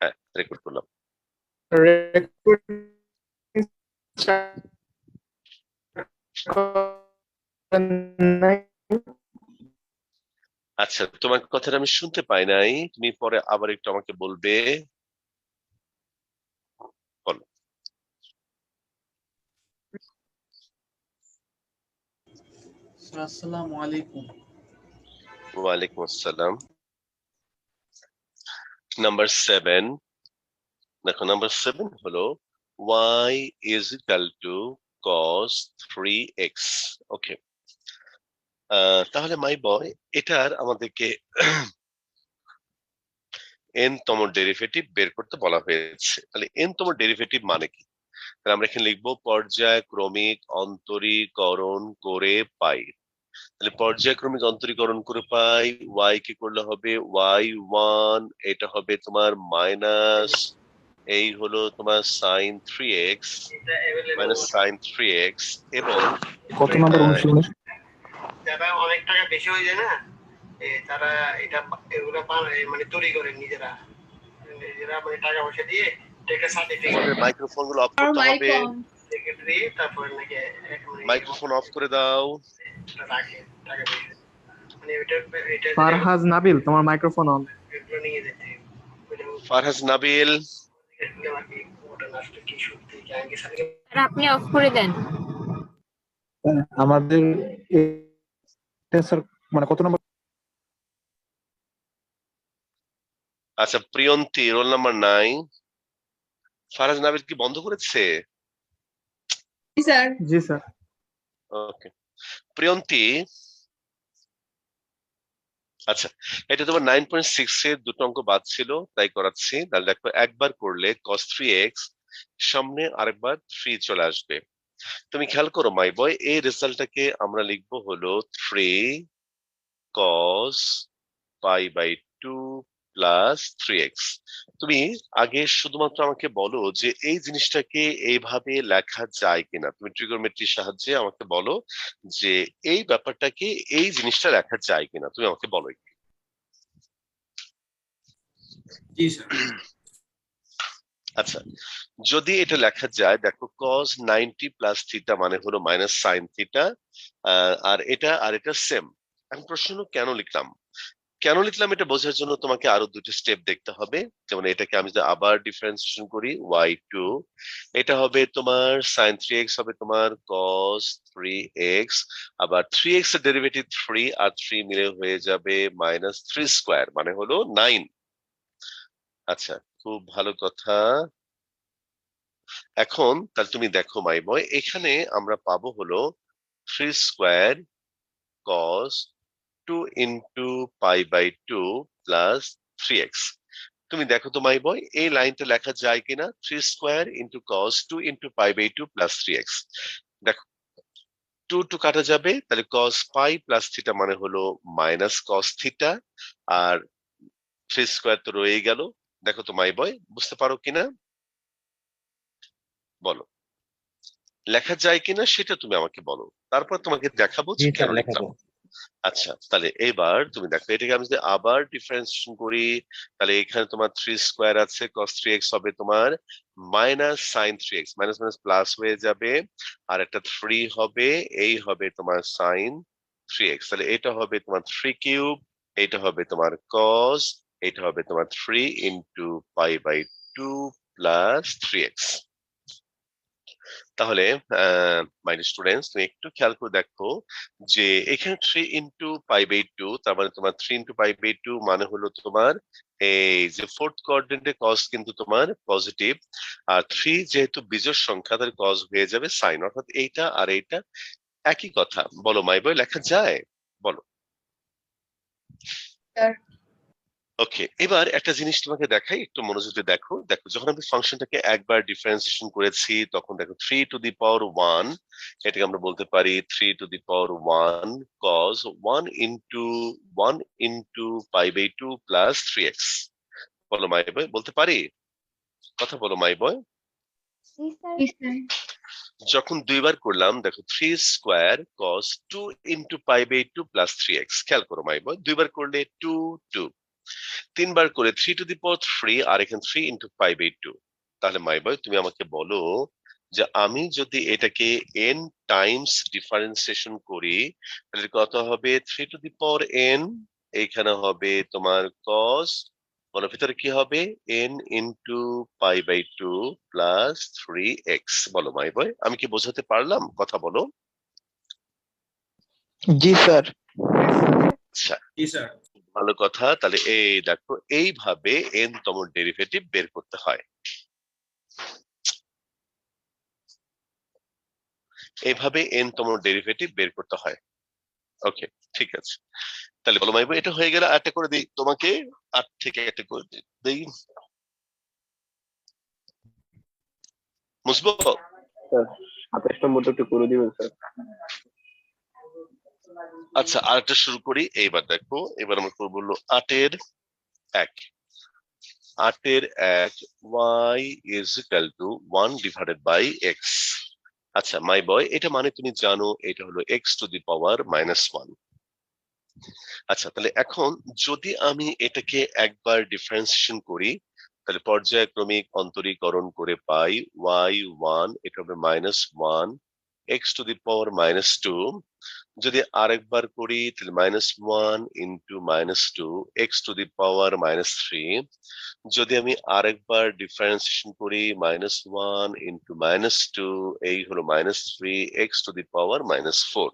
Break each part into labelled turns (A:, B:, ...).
A: হ্যাঁ, রেকর্ড করলাম। আচ্ছা, তোমার কথাটা আমি শুনতে পাই নাই, তুমি পরে আবার একটু আমাকে বলবে। বলো।
B: আসসালামু আলাইকুম।
A: ওয়ালাইকুম আসসালাম। নাম্বার 7 দেখো, নাম্বার 7 হলো y is equal to cos 3x। ওকে, তাহলে মাই বয়, এটার আমাদেরকে n তম ডেরিভেটিভ বের করতে বলা হয়েছে। তাহলে n তম ডেরিভেটিভ মানে কি? তাহলে আমরা এখানে লিখবো পর্যায়ক্রমিক অন্তরীকরণ করে পাই। তাহলে পর্যায়ক্রমিক অন্তরীকরণ করে পাই, y কি করলে হবে y1, এটা হবে তোমার মাইনাস, এই হলো তোমার sin 3x minus sin 3x, এবং
C: কত নাম্বার অনুশীলনের
D: যারা অনেক টাকা বেশি হয়ে যায় না, তারা এটা এগুলো মানে তৈরি করে নিজেরা মানে টাকা পয়সা দিয়ে একটা সার্টিফিকেট।
A: মাইক্রোফোন গুলো অফ করতে হবে,
D: সেক্রেটারি তারপরে নাকি
A: মাইক্রোফোন অফ করে দাও।
D: রাখে টাকা পয়সা, মানে এটা
C: ফারহাজ নাবিল, তোমার মাইক্রোফোন অন।
D: এগুলো নিয়ে যেতে
A: ফারহাজ নাবিল,
E: আপনি অফ করে দেন।
C: আমাদের মানে কত নম্বর?
A: আচ্ছা প্রিয়ন্তী রোল নাম্বার 9। ফারহাজ নাবিল কি বন্ধ করেছে?
C: জি স্যার।
A: ওকে, প্রিয়ন্তী, আচ্ছা এটা তোমার 9.6 এর দুটো অঙ্ক বাদ ছিল তাই করাচ্ছি। তাহলে দেখো, একবার করলে cos 3x, সামনে আরেকবার 3 চলে আসবে। তুমি খেয়াল করো মাই বয়, এই রেজাল্টটাকে আমরা লিখবো হলো 3 cos pi by 2 plus 3x। তুমি আগে শুধুমাত্র আমাকে বলো যে এই জিনিসটাকে এইভাবে লেখা যায় কিনা। তুমি ট্রিগোনোমেট্রির সাহায্যে আমাকে বলো যে এই ব্যাপারটাকে এই জিনিসটা লেখা যায় কিনা, তুমি আমাকে বলো।
B: জি স্যার।
A: আচ্ছা, যদি এটা লেখা যায়, দেখো cos 90 প্লাস থিটা মানে হলো মাইনাস সাইন থিটা, আর এটা সেম। এখন প্রশ্ন হলো কেন লিখলাম? কেন লিখলাম এটা বোঝার জন্য তোমাকে আরো দুটো স্টেপ দেখতে হবে। যেমন এটাকে আমি যদি আবার ডিফারেন্সিয়েশন করি y2, এটা হবে তোমার sin 3x হবে তোমার cos 3x, আবার 3x এর ডেরিভেটিভ 3 আর 3 মিলে হয়ে যাবে মাইনাস 3 স্কয়ার মানে হলো 9। আচ্ছা, খুব ভালো কথা। এখন তাহলে তুমি দেখো মাই বয়, এখানে আমরা পাবো হলো 3 square cos 2 into pi by 2 plus 3x। তুমি দেখো তো মাই বয়, এই লাইনটা লেখা যায় কিনা, 3 square into cos 2 into pi by 2 plus 3x। দেখো 2 টু কাটা যাবে, তাহলে cos পাই প্লাস থিটা মানে হলো মাইনাস cos থিটা, আর 3 স্কয়ার তো রয়ে গেল। দেখো তো মাই বয়, বুঝতে পারো কিনা বলো, লেখা যায় কিনা সেটা তুমি আমাকে বলো, তারপর তোমাকে দেখাবো যে কেন লিখলাম। আচ্ছা, তাহলে এবার তুমি দেখো, এটাকে আমি যদি আবার ডিফারেন্সিয়েশন করি, তাহলে এখানে তোমার 3 স্কয়ার আছে, cos 3x হবে তোমার minus sin 3x, minus minus plus হয়ে যাবে, আর একটা 3 হবে, এই হবে তোমার sin 3x। তাহলে এটা হবে তোমার 3 কিউব, এটা হবে তোমার cos, এটা হবে তোমার 3 into pi by 2 plus 3x। তাহলে মাই স্টুডেন্টস, তুমি একটু খেয়াল করে দেখো যে এখানে 3 ইন্টু পাই বাই 2, তার মানে তোমার 3 ইন্টু পাই বাই 2 মানে হলো তোমার এই যে ফোর্থ কোয়াড্রেন্টে cos কিন্তু তোমার পজিটিভ, আর 3 যেহেতু বিজোড় সংখ্যা তাহলে cos হয়ে যাবে সাইন, অর্থাৎ এইটা আর এইটা একই কথা। বলো মাই বয়, লেখা যায়? বলো। ওকে, এবার একটা জিনিস তোমাকে দেখাই, একটু মনোযোগ দিয়ে দেখো। দেখো যখন আমি ফাংশনটাকে একবার ডিফারেন্সিয়েশন করেছি, তখন দেখো 3 টু দি পাওয়ার 1, এটাকে আমরা বলতে পারি 3 to the power 1 cos 1 into pi by 2 plus 3x। বলো মাই বয়, বলতে পারি? কথা বলো মাই বয়। যখন দুইবার করলাম, দেখো 3 square cos 2 into pi by 2 plus 3x। খেয়াল করো মাই বয়, দুইবার করলে 2 2, 3 বার করে 3 টু দি পাওয়ার 3 আর এখানে 3 ইন্টু 5/2। তাহলে মাই বয় তুমি আমাকে বলো যে আমি যদি এটাকে n টাইমস ডিফারেন্সিয়েশন করি তাহলে কত হবে? 3 টু দি পাওয়ার n, এইখানে হবে তোমার cos, বলো ভিতরে কি হবে? n ইন্টু পাই/2 প্লাস 3x। বলো মাই বয়, আমি কি বোঝাতে পারলাম? কথা বলো।
C: জি স্যার।
A: আচ্ছা,
B: জি স্যার।
A: ভালো কথা। তাহলে এই দেখো, এইভাবে n তম ডেরিভেটিভ বের করতে হয়। এইভাবে n তম ডেরিভেটিভ বের করতে হয়। ওকে, ঠিক আছে। তাহলে বলো মাইবো, এটা হয়ে গেলে আরেকটা করে দিই তোমাকে। 8 থেকে একটা করে দিই, মুছবো?
F: 27 নম্বরটা একটু করে দিবেন স্যার।
A: আচ্ছা, আরেকটা শুরু করি। এইবার দেখো, এবার আমরা করবো হলো 8-এর 1। 8-এর 1 y is equal to 1 divided by x। আচ্ছা মাই বয়, এটা মানে তুমি জানো এটা হলো x টু দি পাওয়ার -1। আচ্ছা, তাহলে এখন যদি আমি এটাকে একবার ডিফারেন্সিয়েশন করি তাহলে পর্যায়ক্রমিক অন্তরীকরণ করে পাই y1, এটা হবে -1 x টু দি পাওয়ার -2। যদি আরেকবার করি তাহলে -1 ইন্টু -2 x টু দি পাওয়ার -3। যদি আমি আরেকবার ডিফারেন্সিয়েশন করি -1 ইন্টু -2, এই হলো -3 x টু দি পাওয়ার -4।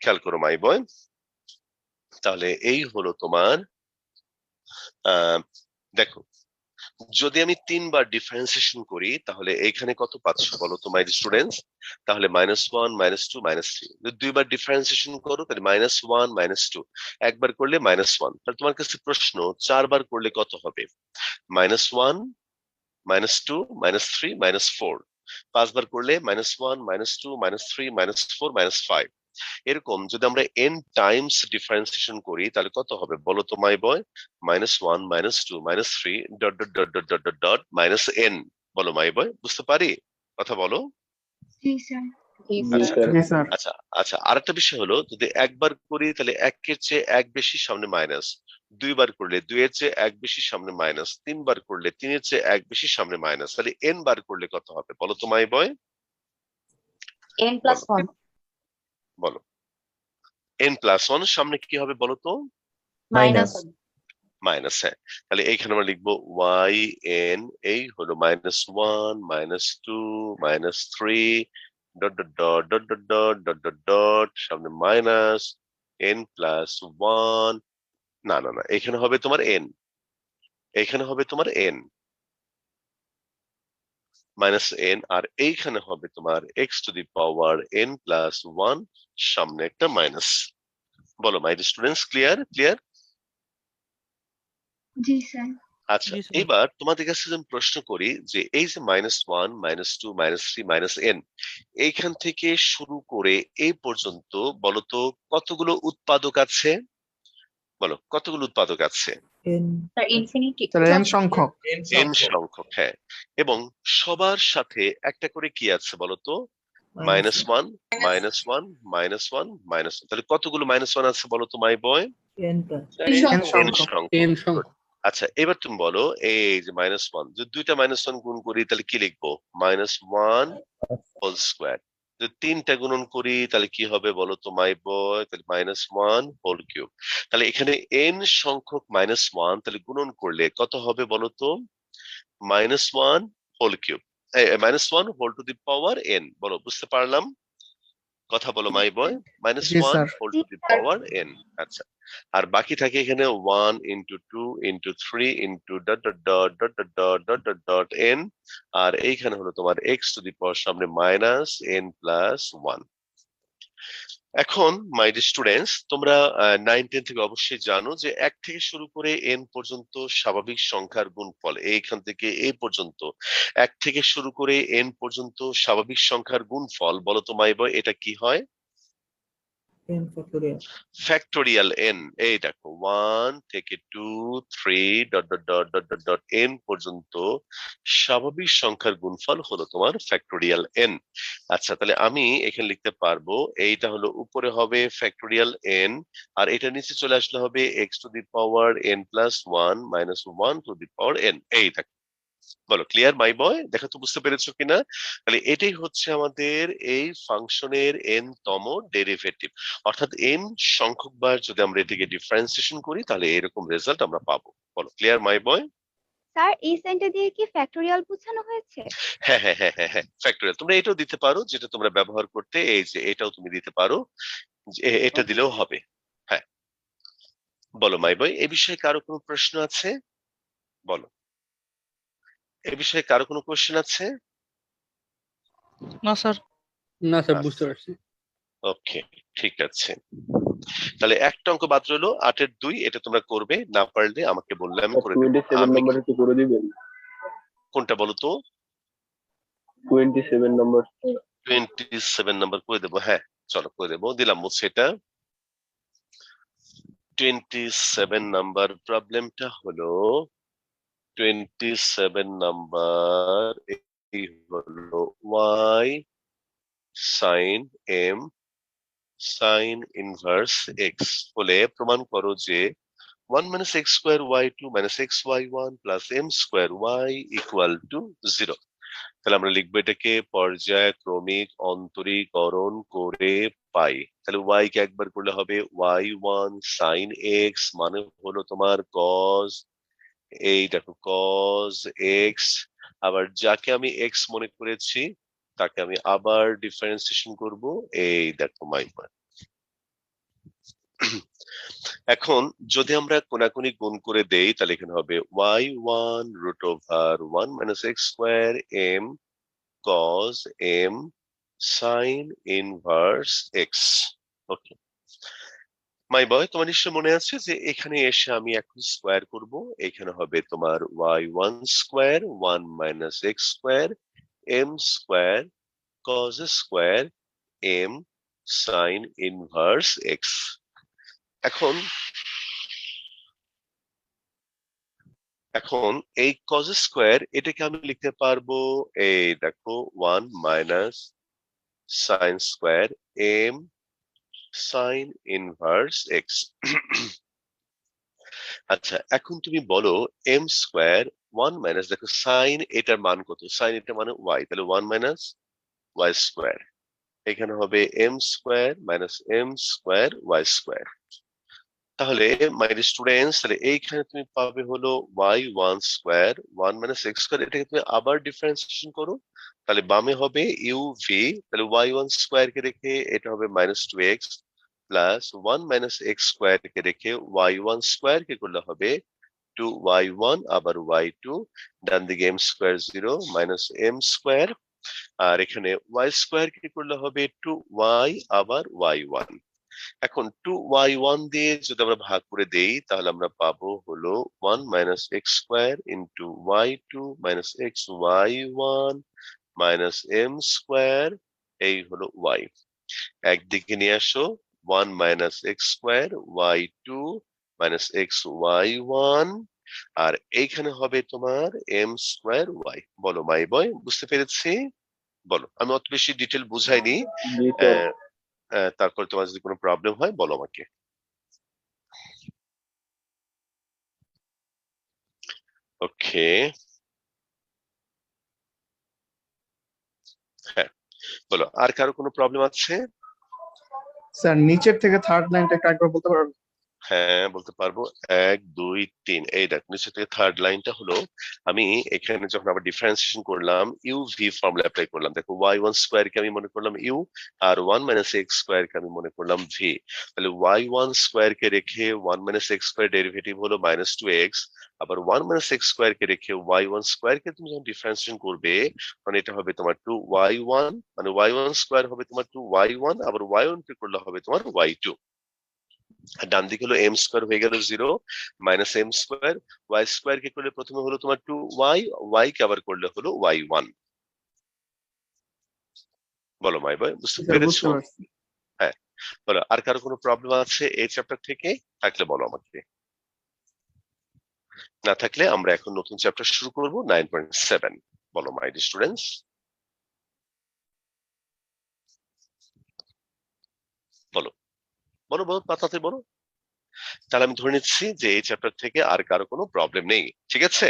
A: খেয়াল করো মাই বয়, তাহলে এই হলো তোমার দেখো, যদি আমি 3 বার ডিফারেন্সিয়েশন করি তাহলে এখানে কত পাচ্ছ বলো তো মাই স্টুডেন্টস? তাহলে -1 -2 -3। যদি 2 বার ডিফারেন্সিয়েশন করো তাহলে -1 -2, একবার করলে -1। তাহলে তোমার কাছে প্রশ্ন, 4 বার করলে কত হবে? -1 -2 -3 -4। 5 বার করলে -1 -2 -3 -4 -5। এরকম যদি আমরা n টাইমস ডিফারেন্সিয়েশন করি তাহলে কত হবে বলো তো মাই বয়? -1 -2 -3 dot dot dot dot dot dot dot -n। বলো মাই বয়, বুঝতে পারি? কথা বলো।
E: জি স্যার। জি
F: জি
E: স্যার।
F: স্যার।
C: জি স্যার।
A: আচ্ছা আচ্ছা, আরেকটা বিষয় হলো, যদি একবার করি তাহলে 1-এর চেয়ে 1 বেশি সামনে মাইনাস, 2 বার করলে 2-এর চেয়ে 1 বেশি সামনে মাইনাস, 3 বার করলে 3-এর চেয়ে 1 বেশি সামনে মাইনাস। তাহলে n বার করলে কত হবে বলো তো মাই বয়?
E: n প্লাস
A: বলো
E: 1
A: বলো। n+1 সামনে কি হবে বলো তো?
E: মাইনাস
A: মাইনাস, হ্যাঁ। তাহলে এইখানে আমরা লিখবো yn, এই হলো -1 -2 -3 dot dot dot dot dot dot dot dot dot সামনে মাইনাস n+1। না না না, এখানে হবে তোমার n, এখানে হবে তোমার n -n, আর এইখানে হবে তোমার x two the power n+1 সামনে একটা মাইনাস। বলো my students, clear? Clear?
E: G sir.
A: আচ্ছা,
C: জি স্যার।
A: এবার তোমাদের কাছে যদি আমি প্রশ্ন করি যে এই যে -1 -2 -3 -n, এইখান থেকে শুরু করে এই পর্যন্ত বলতো কতগুলো উৎপাদক আছে? বলো কতগুলো উৎপাদক আছে?
E: স্যার ইনফিনিটি
C: স্যার n সংখ্যক।
A: n সংখ্যক, হ্যাঁ। এবং সবার সাথে একটা করে কি আছে বলতো? -1 -1 -1 -1। তাহলে কতগুলো -1 আছে বলতো মাই বয়?
C: n
A: n
C: সংখ্যক।
A: সংখ্যক। আচ্ছা, এবার তুমি বলো এই যে -1, যদি 2টা -1 গুণ করি তাহলে কি লিখবো? -1 হোল স্কোয়ার। যদি 3টা গুণন করি তাহলে কি হবে বলো তো মাই বয়? তাহলে -1 হোল কিউব। তাহলে এখানে n সংখ্যক -1, তাহলে গুণন করলে কত হবে বলো তো? -1 whole cube, -1 whole to the power n। বলো, বুঝতে পারলাম? কথা বলো মাই বয়।
C: জি
A: -1
C: sir.
A: Whole to the power n। আচ্ছা, আর বাকি থাকে এখানে 1 into 2 into 3 into dot dot dot dot dot dot dot dot dot n, আর এইখানে হলো তোমার x টু দি পাওয়ার সামনে -n+1। এখন মাই স্টুডেন্টস, তোমরা 9-10 থেকে অবশ্যই জানো যে 1 থেকে শুরু করে n পর্যন্ত স্বাভাবিক সংখ্যার গুণফল, এইখান থেকে এই পর্যন্ত 1 থেকে শুরু করে n পর্যন্ত স্বাভাবিক সংখ্যার গুণফল, বলো তো মাই বয় এটা কি হয়?
C: n factorial
A: ফ্যাক্টোরিয়াল এন, এই দেখো 1 থেকে 2 3 dot dot dot dot dot dot N পর্যন্ত স্বাভাবিক সংখ্যার গুণফল হলো তোমার ফ্যাক্টোরিয়াল এন। আচ্ছা, তাহলে আমি এখানে লিখতে পারবো এইটা হলো উপরে হবে ফ্যাক্টোরিয়াল এন, আর এটা নিচে চলে আসলে হবে x two the power N plus one minus one two the power N. এই দেখো, বলো ক্লিয়ার মাই বয়? দেখো তো বুঝতে পেরেছো কিনা? তাহলে এটাই হচ্ছে আমাদের এই ফাংশনের এন তম ডেরিভেটিভ, অর্থাৎ এন সংখ্যক বার যদি আমরা এটিকে ডিফারেন্সিয়েশন করি তাহলে এরকম রেজাল্ট আমরা পাবো। বলো ক্লিয়ার মাই বয়?
G: স্যার এই সাইনটা দিয়ে কি ফ্যাক্টোরিয়াল বোঝানো হয়েছে?
A: হ্যাঁ হ্যাঁ হ্যাঁ হ্যাঁ হ্যাঁ, ফ্যাক্টোরিয়াল তোমরা এটাও দিতে পারো, যেটা তোমরা ব্যবহার করতে, এই যে এটাও তুমি দিতে পারো, যে এটা দিলেও হবে। হ্যাঁ, বলো মাই বয়, এ বিষয়ে কারো কোনো প্রশ্ন আছে? বলো, এ বিষয়ে কারো কোনো কোশ্চেন আছে?
C: না স্যার
B: না স্যার,
A: আচ্ছা।
B: বুঝতে পারছি।
A: ওকে, ঠিক আছে। তাহলে একটা অঙ্ক বাদ রইলো 8-এর 2, এটা তোমরা করবে, না পারলে আমাকে বললে আমি করে দেবো।
F: 27
A: আমি
F: নম্বর একটু করে দিবেন।
A: কোনটা বলো তো?
F: 27 নম্বর।
A: 27 নাম্বার করে দেবো, হ্যাঁ চলো করে দেবো, দিলাম মুছে এটা। 27 নাম্বার প্রবলেমটা হলো 27 নাম্বার এই হলো y sin m sin inverse x বলে প্রমাণ করো যে 1 minus x square y2 minus xy1 plus m square y equal to 0। তাহলে আমরা লিখবো এটাকে পর্যায়ক্রমিক অন্তরীকরণ করে পাই। তাহলে y কে একবার করলে হবে y1 sin x, মানে হলো তোমার cos, এই দেখো cos x, আবার যাকে আমি x মনে করেছি তাকে আমি আবার ডিফারেন্সিয়েশন করব, এই দেখো মাই পয়েন্ট। এখন যদি আমরা কোনাকুনি গুণ করে দেই তাহলে এখানে হবে y1 root over 1 minus x square m cos m sin inverse x। ওকে মাই বয়, তোমার নিশ্চয় মনে আছে যে এখানে এসে আমি এখন স্কোয়ার করব, এখানে হবে তোমার y1 square 1 minus x square m square cos square m sin inverse x। এখন এখন এই cos স্কোয়ার এটাকে আমি লিখতে পারবো, এই দেখো 1 minus sin square m sin inverse x। আচ্ছা, এখন তুমি বলো m স্কোয়ার 1 মাইনাস, দেখো sin এটার মান কত? sin এটা মানে y, তাহলে 1 মাইনাস y স্কোয়ার, এখানে হবে m square minus m square y square. তাহলে মাই স্টুডেন্টস, তাহলে এইখানে তুমি পাবে হলো y1 square 1 minus x square, এটাকে তুমি আবার ডিফারেন্সিয়েশন করো, তাহলে বামে হবে uv, তাহলে y1 স্কোয়ার কে রেখে এটা হবে minus 2x plus 1 minus x square কে রেখে y1 স্কোয়ার কে করলে হবে 2y1 আবার y2, ডান দিকে m square 0 minus m square, আর এখানে y স্কোয়ার কে করলে হবে 2y আবার y1। এখন 2y1 দিয়ে যদি আমরা ভাগ করে দেই তাহলে আমরা পাবো হলো 1 minus x square into y2 minus x y1 minus m square, এই হলো y। একদিকে নিয়ে আসো 1 minus x square y2 minus x y1, আর এইখানে হবে তোমার m স্কোয়ার y। বলো মাই বয়, বুঝতে পেরেছি? বলো, আমি অত বেশি ডিটেল বুঝাইনি,
F: জি স্যার।
A: তারপর তোমার যদি কোনো প্রবলেম হয় বলো আমাকে। ওকে, হ্যাঁ বলো, আর কারো কোনো প্রবলেম আছে?
C: স্যার নিচের থেকে থার্ড লাইনটা একবার বলতে পারবেন?
A: হ্যাঁ বলতে পারবো, 1 2 3, এই দেখ নিচে থেকে থার্ড লাইনটা হলো, আমি এখানে যখন আবার ডিফারেন্সিয়েশন করলাম ইউ ভি ফর্মুলা অ্যাপ্লাই করলাম, দেখো y1 স্কোয়ার কে আমি মনে করলাম ইউ, আর 1 মাইনাস এক্স স্কোয়ার কে আমি মনে করলাম ভি। তাহলে y1 স্কোয়ার কে রেখে 1 মাইনাস এক্স স্কোয়ার ডেরিভেটিভ হলো মাইনাস 2x, আবার 1 মাইনাস এক্স স্কোয়ার কে রেখে y1 স্কোয়ার কে তুমি যখন ডিফারেন্সিয়েশন করবে মানে এটা হবে তোমার 2y1, মানে y1 স্কোয়ার হবে তোমার 2y1, আবার y1 কে করলে হবে তোমার y2, আর ডান দিকে হলো এম স্কোয়ার হয়ে গেল 0 minus m square, y square কে করলে প্রথমে হলো তোমার 2y, ওয়াই কে আবার করলে হলো y1। বলো মাই বয়, বুঝতে
C: স্যার বুঝতে
A: পেরেছো?
C: পারছি।
A: হ্যাঁ, বলো, আর কারো কোনো প্রবলেম আছে এই চ্যাপ্টার থেকে? থাকলে বলো আমাকে, না থাকলে আমরা এখন নতুন চ্যাপ্টার শুরু করব 9.7। বলো মাই স্টুডেন্টস, বলো বলো বলো, পাতাতে বলো। তাহলে আমি ধরে নিচ্ছি যে এই চ্যাপ্টার থেকে আর কারো কোনো প্রবলেম নেই, ঠিক আছে?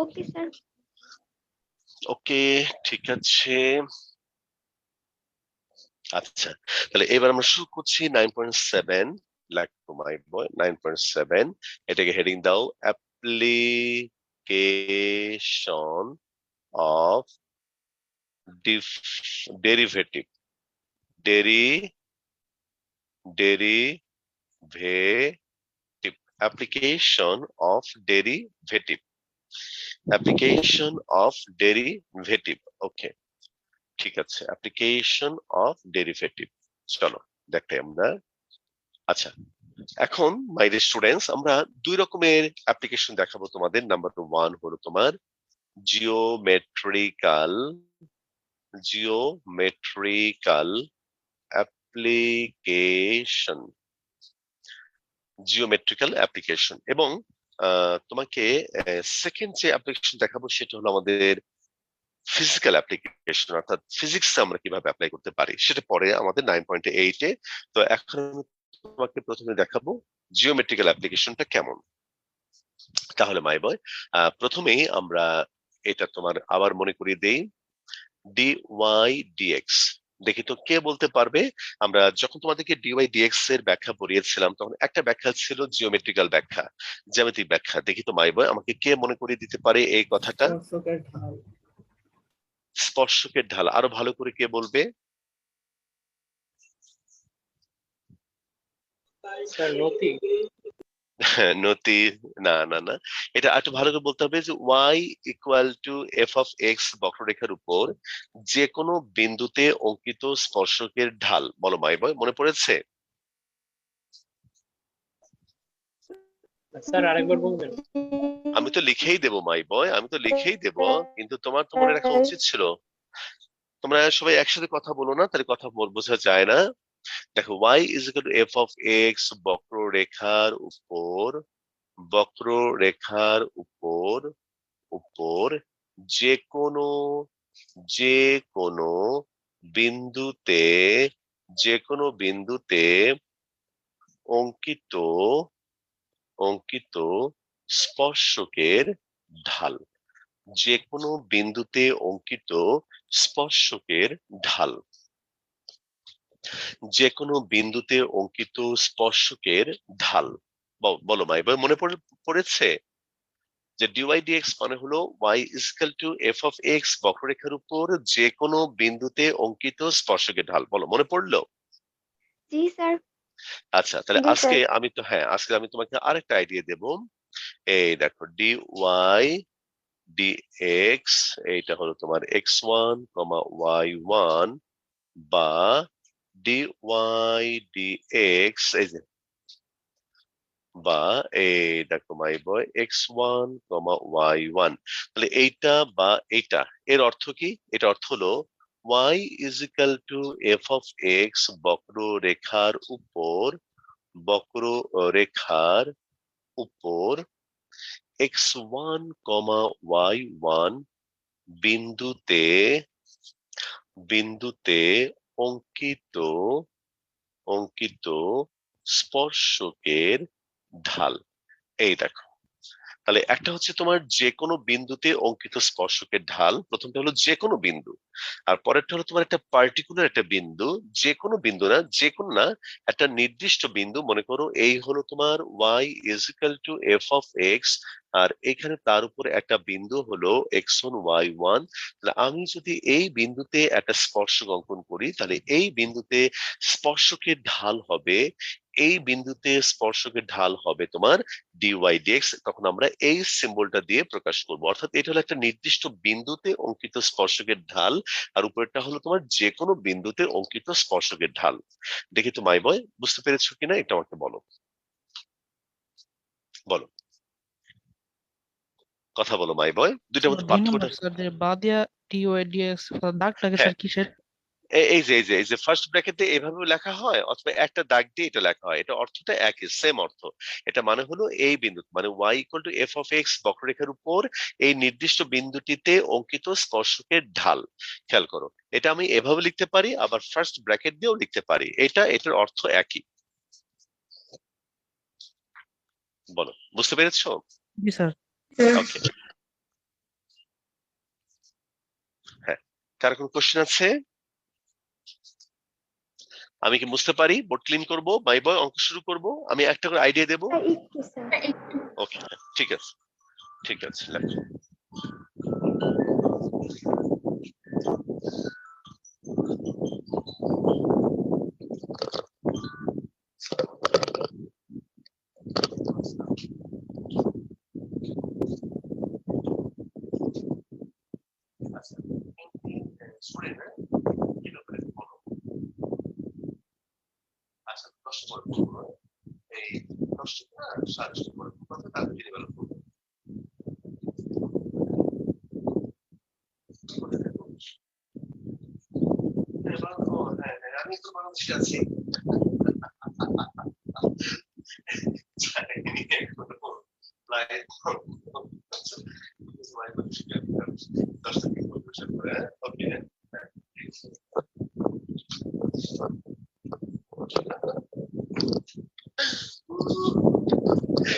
G: Okay sir.
A: ওকে, ঠিক আছে। আচ্ছা, তাহলে এবার আমরা শুরু করছি 9.7। লেখো মাই বয় 9.7, এটাকে হেডিং দাও application of derivative, derivative, application of derivative, application of derivative. Okay, ঠিক আছে, অ্যাপ্লিকেশন অফ ডেরিভেটিভ। চলো দেখাই আমরা। আচ্ছা, এখন মাই স্টুডেন্টস আমরা দুই রকমের অ্যাপ্লিকেশন দেখাবো তোমাদের। নাম্বার 1 হলো তোমার জিওমেট্রিক্যাল অ্যাপ্লিকেশন, জিওমেট্রিক্যাল অ্যাপ্লিকেশন। এবং তোমাকে সেকেন্ড যে অ্যাপ্লিকেশন দেখাবো সেটা হলো আমাদের ফিজিক্যাল অ্যাপ্লিকেশন, অর্থাৎ ফিজিক্স আমরা কিভাবে অ্যাপ্লাই করতে পারি সেটা পরে আমাদের 9.8-এ। তো এখন আমি তোমাকে প্রথমে দেখাবো জিওমেট্রিক্যাল অ্যাপ্লিকেশনটা কেমন। তাহলে মাই বয়, প্রথমেই আমরা এটা তোমার আবার মনে করিয়ে দেই, ডিওয়াই ডিএক্স। দেখি তো কে বলতে পারবে, আমরা যখন তোমাদেরকে ডিওয়াই ডিএক্স এর ব্যাখ্যা পড়িয়েছিলাম তখন একটা ব্যাখ্যা ছিল জিওমেট্রিক্যাল ব্যাখ্যা, জ্যামিতিক ব্যাখ্যা। দেখি তো মাই বয়, আমাকে কে মনে করিয়ে দিতে পারে এই কথাটা?
C: স্পর্শকের ঢাল।
A: স্পর্শকের ঢাল, আরো ভালো করে কে বলবে?
B: স্যার নতি।
A: নতি? না না না, এটা একটু ভালো করে বলতে হবে যে Y equal to F of X বক্ররেখার উপর যে কোনো বিন্দুতে অঙ্কিত স্পর্শকের ঢাল। বলো মাই বয়, মনে পড়েছে?
B: স্যার আরেকবার বলবেন?
A: আমি তো লিখেই দেবো মাই বয়, আমি তো লিখেই দেবো, কিন্তু তোমার তো মনে রাখা উচিত ছিল। তোমরা সবাই একসাথে কথা বলো না, তাহলে কথা বোঝা যায় না। দেখো, y is equal to F of X বক্ররেখার উপর, বক্ররেখার উপর উপর যে কোনো, যে কোনো বিন্দুতে, যে কোনো বিন্দুতে অঙ্কিত, অঙ্কিত স্পর্শকের ঢাল, যে কোনো বিন্দুতে অঙ্কিত স্পর্শকের ঢাল, যে কোনো বিন্দুতে অঙ্কিত স্পর্শকের ঢাল। বলো মাই বয়, মনে পড়েছে যে ডিওয়াই ডিএক্স মানে হলো y is equal to F of X বক্ররেখার উপর যে কোনো বিন্দুতে অঙ্কিত স্পর্শকের ঢাল। বলো, মনে পড়লো?
G: জি স্যার।
A: আচ্ছা, তাহলে
G: জি
A: আজকে
G: স্যার।
A: আমি তো, হ্যাঁ, আজকে আমি তোমাকে আরেকটা আইডিয়া দেব। এই দেখো, ডিওয়াই ডিএক্স, এইটা হলো তোমার x1, y1, বা ডিওয়াই ডিএক্স, এই যে, বা এই দেখো মাই বয় x1, y1। তাহলে এইটা বা এইটা, এর অর্থ কি? এটা অর্থ হলো y is equal to F of X বক্ররেখার উপর, বক্ররেখার উপর x1, y1 বিন্দুতে, বিন্দুতে অঙ্কিত, অঙ্কিত স্পর্শকের ঢাল। এই দেখো, তাহলে একটা হচ্ছে তোমার যে কোনো বিন্দুতে অঙ্কিত স্পর্শকের ঢাল, প্রথমটা হলো যে কোনো বিন্দু, আর পরেরটা হলো তোমার একটা পার্টিকুলার একটা বিন্দু, যে কোনো বিন্দু না, যে কোনো না, একটা নির্দিষ্ট বিন্দু। মনে করো এই হলো তোমার y is equal to F of x, আর এখানে তার উপরে একটা বিন্দু হলো x1, y1। তাহলে আমি যদি এই বিন্দুতে একটা স্পর্শক অঙ্কন করি তাহলে এই বিন্দুতে স্পর্শকের ঢাল হবে, এই বিন্দুতে স্পর্শকের ঢাল হবে তোমার ডিওয়াই ডিএক্স। তখন আমরা এই সিম্বলটা দিয়ে প্রকাশ করব, অর্থাৎ এটা হলো একটা নির্দিষ্ট বিন্দুতে অঙ্কিত স্পর্শকের ঢাল, আর উপরেরটা হলো তোমার যে কোনো বিন্দুতে অঙ্কিত স্পর্শকের ঢাল। দেখি তো মাই বয়, বুঝতে পেরেছো কিনা এটা আমাকে বলো, বলো, কথা বলো মাই বয়, দুইটার মধ্যে পার্থক্যটা।
H: ধন্যবাদ স্যার, যে বা দিয়া DY/DX দাগটাকে
A: হ্যাঁ
H: স্যার কিসের?
A: এই যে ফার্স্ট ব্র্যাকেটে এভাবেও লেখা হয় অথবা একটা দাগ দিয়ে এটা লেখা হয়, এটা অর্থটা একই, সেম অর্থ। এটা মানে হলো এই বিন্দু মানে y equal to F of X বক্ররেখার উপর এই নির্দিষ্ট বিন্দুটিতে অঙ্কিত স্পর্শকের ঢাল। খেয়াল করো, এটা আমি এভাবে লিখতে পারি, আবার ফার্স্ট ব্র্যাকেট দিয়েও লিখতে পারি, এটার অর্থ একই। বলো, বুঝতে পেরেছো?
H: জি স্যার।
A: ওকে, হ্যাঁ, কার কোনো কোশ্চেন আছে? আমি কি বুঝতে পারি? বোর্ড ক্লিন করবো, মাই বয় অঙ্ক শুরু করব, আমি একটা করে আইডিয়া দেবো।
G: একটু স্যার।
A: ওকে, ঠিক আছে, ঠিক আছে, লেখো। আচ্ছা, প্রশ্ন করবো, এই প্রশ্নটা সাজেস্ট করবো, তারপরে ডেভেলপ করবো। আমি তো বাংলাদেশে আছি।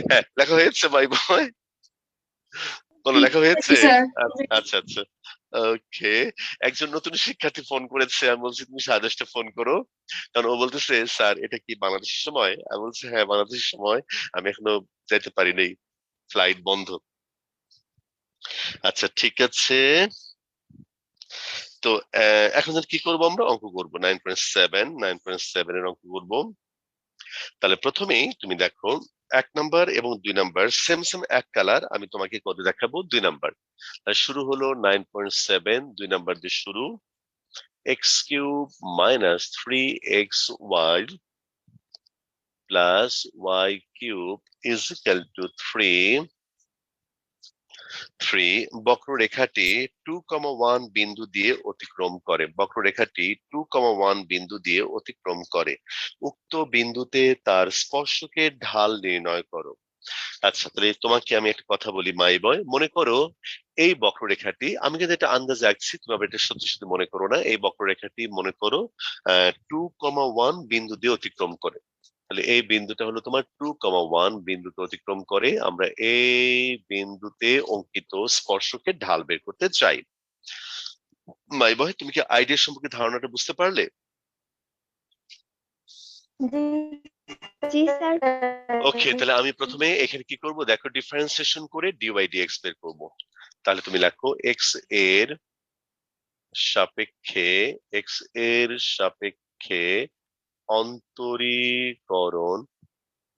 A: হ্যাঁ, লেখা হয়েছে মাই বয়? বলো, লেখা হয়েছে? আচ্ছা আচ্ছা, ওকে। একজন নতুন শিক্ষার্থী ফোন করেছে, আমি বলছি তুমি সাজেস্টে ফোন করো, কারণ ও বলতেছে স্যার এটা কি বাংলাদেশের সময়? আমি বলছি হ্যাঁ বাংলাদেশের সময়, আমি এখনো যাইতে পারি নাই, ফ্লাইট বন্ধ। আচ্ছা ঠিক আছে, তো এখন কি করবো, আমরা অঙ্ক করবো 9.7 এর অঙ্ক করবো। তাহলে প্রথমেই তুমি দেখো 1 নাম্বার এবং 2 নাম্বার সেম সেম এক কালার, আমি তোমাকে করে দেখাবো 2 নাম্বার। শুরু হলো 9.7, 2 নাম্বার দিয়ে শুরু। X cube minus 3xy plus Y cube is equal to 3 বক্ররেখাটি 2,1 বিন্দু দিয়ে অতিক্রম করে, বক্ররেখাটি 2,1 বিন্দু দিয়ে অতিক্রম করে, উক্ত বিন্দুতে তার স্পর্শকের ঢাল নির্ণয় করো। আচ্ছা, তাহলে তোমাকে আমি একটা কথা বলি মাই বয়, মনে করো এই বক্ররেখাটি, আমি কিন্তু এটা আন্দাজে আঁকছি, তুমি আবার এটা সত্যি সত্যি মনে করো না, এই বক্ররেখাটি মনে করো 2,1 বিন্দু দিয়ে অতিক্রম করে। তাহলে এই বিন্দুটা হলো তোমার 2,1 বিন্দুতে অতিক্রম করে, আমরা এই বিন্দুতে অঙ্কিত স্পর্শকের ঢাল বের করতে চাই। মাই বয়, তুমি কি আইডিয়া সম্পর্কে ধারণাটা বুঝতে পারলে?
G: জি স্যার।
A: ওকে, তাহলে আমি প্রথমে এখানে কি করব দেখো, ডিফারেন্সিয়েশন করে ডিওয়াই ডিএক্স বের করব। তাহলে তুমি লেখো এক্স এর সাপেক্ষে, এক্স এর সাপেক্ষে অন্তরীকরণ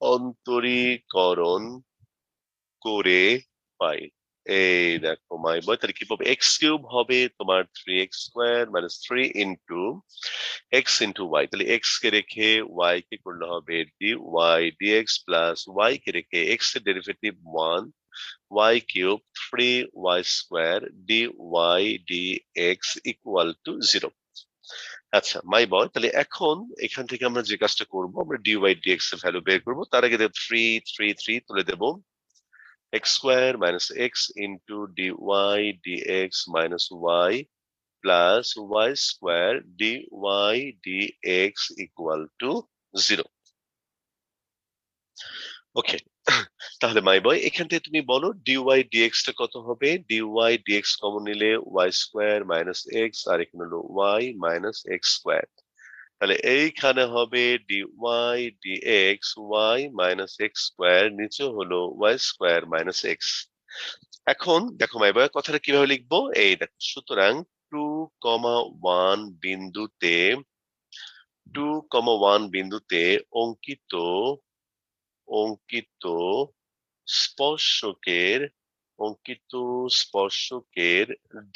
A: অন্তরীকরণ করে পাই। এই দেখো মাই বয়, তাহলে কি পাবো, এক্স কিউব হবে তোমার 3x² minus 3 into x into y, তাহলে এক্স কে রেখে ওয়াই কে করলে হবে d y d x plus y কে রেখে এক্স এর derivative 1 y cube 3y² d Y D x equal to 0। আচ্ছা মাই বয়, তাহলে এখন এখান থেকে আমরা যে কাজটা করব, আমরা ডি ওয়াই ডি এক্স এর ভ্যালু বের করবো। তার আগে 3 তুলে দেবো, x² minus x into dy dx minus y plus y² dy dx equal to 0। ওকে, তাহলে মাই বয় এখান থেকে তুমি বলো dy dx টা কত হবে, dy dx কমন নিলে y² minus x, আর এখানে হলো y minus x²। তাহলে এইখানে হবে dy dx y minus x², নিচে হলো y² minus x। এখন দেখো মাই বয় কথাটা কিভাবে লিখবো, এই দেখো, সুতরাং 2,1 বিন্দুতে 2,1 বিন্দুতে অঙ্কিত অঙ্কিত স্পর্শকের অঙ্কিত স্পর্শকের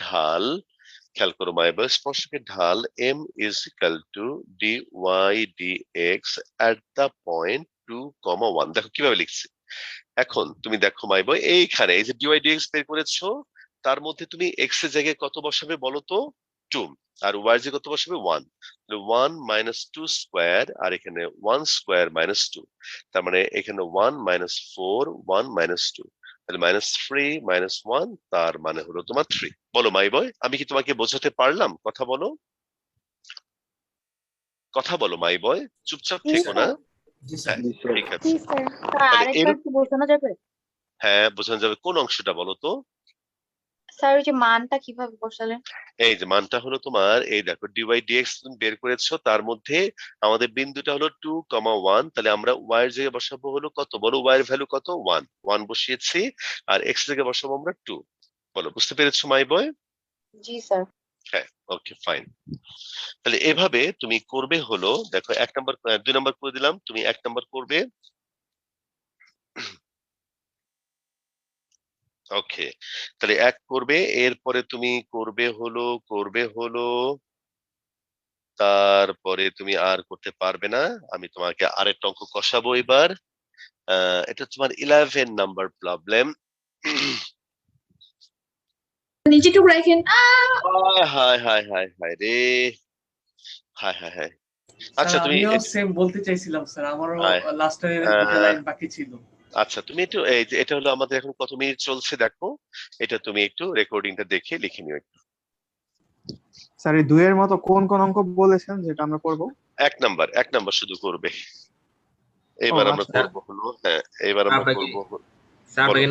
A: ঢাল, খেয়াল করো মাই বয়, স্পর্শকের ঢাল m is equal to dy dx at the point 2,1। দেখো কিভাবে লিখছি। এখন তুমি দেখো মাই বয়, এইখানে এই যে dy dx বের করেছো, তার মধ্যে তুমি এক্স এর জায়গায় কত বসাবে বলো তো? 2। আর ওয়াই এর জায়গায় কত বসাবে? 1। 1 মাইনাস 2 স্কোয়ার, আর এখানে 1 স্কোয়ার মাইনাস 2। তার মানে এখানে 1 মাইনাস 4, 1 মাইনাস 2, তাহলে মাইনাস 3 মাইনাস 1, তার মানে হলো তোমার 3। বলো মাই বয়, আমি কি তোমাকে বোঝাতে পারলাম? কথা বলো, কথা বলো মাই বয়, চুপচাপ
E: জি
A: থেকো না।
E: স্যার।
A: হ্যাঁ,
F: জি স্যার।
A: ঠিক আছে।
E: জি স্যার।
A: তাহলে
E: আরেকবার কি বোঝানো যাবে?
A: হ্যাঁ, বোঝানো যাবে। কোন অংশটা বলো তো?
E: স্যার ওই যে মানটা কিভাবে বসালেন?
A: এই যে মানটা হলো তোমার, এই দেখো ডিওয়াই ডিএক্স তুমি বের করেছো, তার মধ্যে আমাদের বিন্দুটা হলো 2,1, তাহলে আমরা ওয়াই এর জায়গায় বসাবো হলো কত বলো? ওয়াই এর ভ্যালু কত? 1। 1 বসিয়েছি, আর এক্স এর জায়গায় বসাবো আমরা 2। বলো, বুঝতে পেরেছো মাই বয়?
E: জি স্যার।
A: হ্যাঁ, ওকে ফাইন। তাহলে এভাবে তুমি করবে হলো, দেখো 1 নাম্বার 2 নাম্বার করে দিলাম, তুমি 1 নাম্বার করবে। ওকে, তাহলে 1 করবে, এরপরে তুমি করবে হলো তারপরে তুমি আর করতে পারবে না। আমি তোমাকে আরেকটা অঙ্ক কষাবো এবার। এটা তোমার 11 নাম্বার প্রবলেম।
E: নিচেটুকু রাখেন।
A: হায় হায় হায় হায় রে, হায় হায় হায়। আচ্ছা
C: স্যার
A: তুমি
C: আমিও সেম বলতে চাইছিলাম স্যার, আমারও
A: হায়,
C: লাস্টের দুটো
A: আহ,
C: লাইন বাকি ছিল।
A: আচ্ছা তুমি একটু এই যে এটা হলো আমাদের এখন কত মিনিট চলছে দেখো, এটা তুমি একটু রেকর্ডিংটা দেখে লিখে নিও একটু।
C: স্যার এই দুইয়ের মতো কোন কোন অঙ্ক বলেছেন যেটা আমরা করব?
A: 1 নাম্বার শুধু করবে।
C: ও
A: এবার আমরা
C: আচ্ছা।
A: করবো হলো, হ্যাঁ এবার আমরা করবো হলো,
I: স্যার
A: বলো।
I: আপনাকে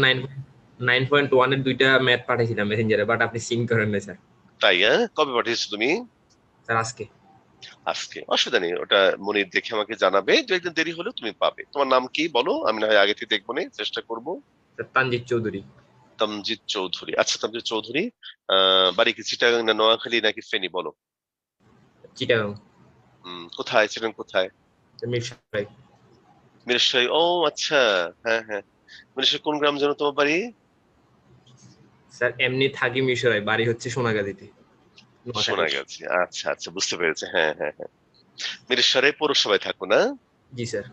I: 9.1 এর দুইটা ম্যাথ পাঠিয়েছিলাম মেসেঞ্জারে, বাট আপনি সিং করেন না স্যার।
A: তাই? হ্যাঁ, কবে পাঠিয়েছো তুমি?
I: স্যার আজকে।
A: আজকে? অসুবিধা নেই, ওটা মনির দেখে আমাকে জানাবে, দু একদিন দেরি হলেও তুমি পাবে। তোমার নাম কি বলো, আমি না হয় আগে থেকে দেখবো না, চেষ্টা করবো।
I: স্যার তানজিৎ চৌধুরী।
A: তামজিৎ চৌধুরী, আচ্ছা তামজিৎ চৌধুরী। বাড়ি কি চিটাগাং না নোয়াখালী নাকি ফেনী বলো?
I: চিটাগাং।
A: কোথায় ছিলেন, কোথায়?
I: মিরসরাই।
A: মিরসরাই, ও আচ্ছা। হ্যাঁ হ্যাঁ, মিরসরাই কোন গ্রাম যেন তোমার বাড়ি?
I: স্যার এমনি থাকি মিরসরাই, বাড়ি হচ্ছে সোনাগাজীতে।
A: শোনা গেছে, আচ্ছা আচ্ছা, বুঝতে পেরেছি। হ্যাঁ হ্যাঁ হ্যাঁ, মিরসরাই পৌরসভায় থাকো না?
I: জি স্যার।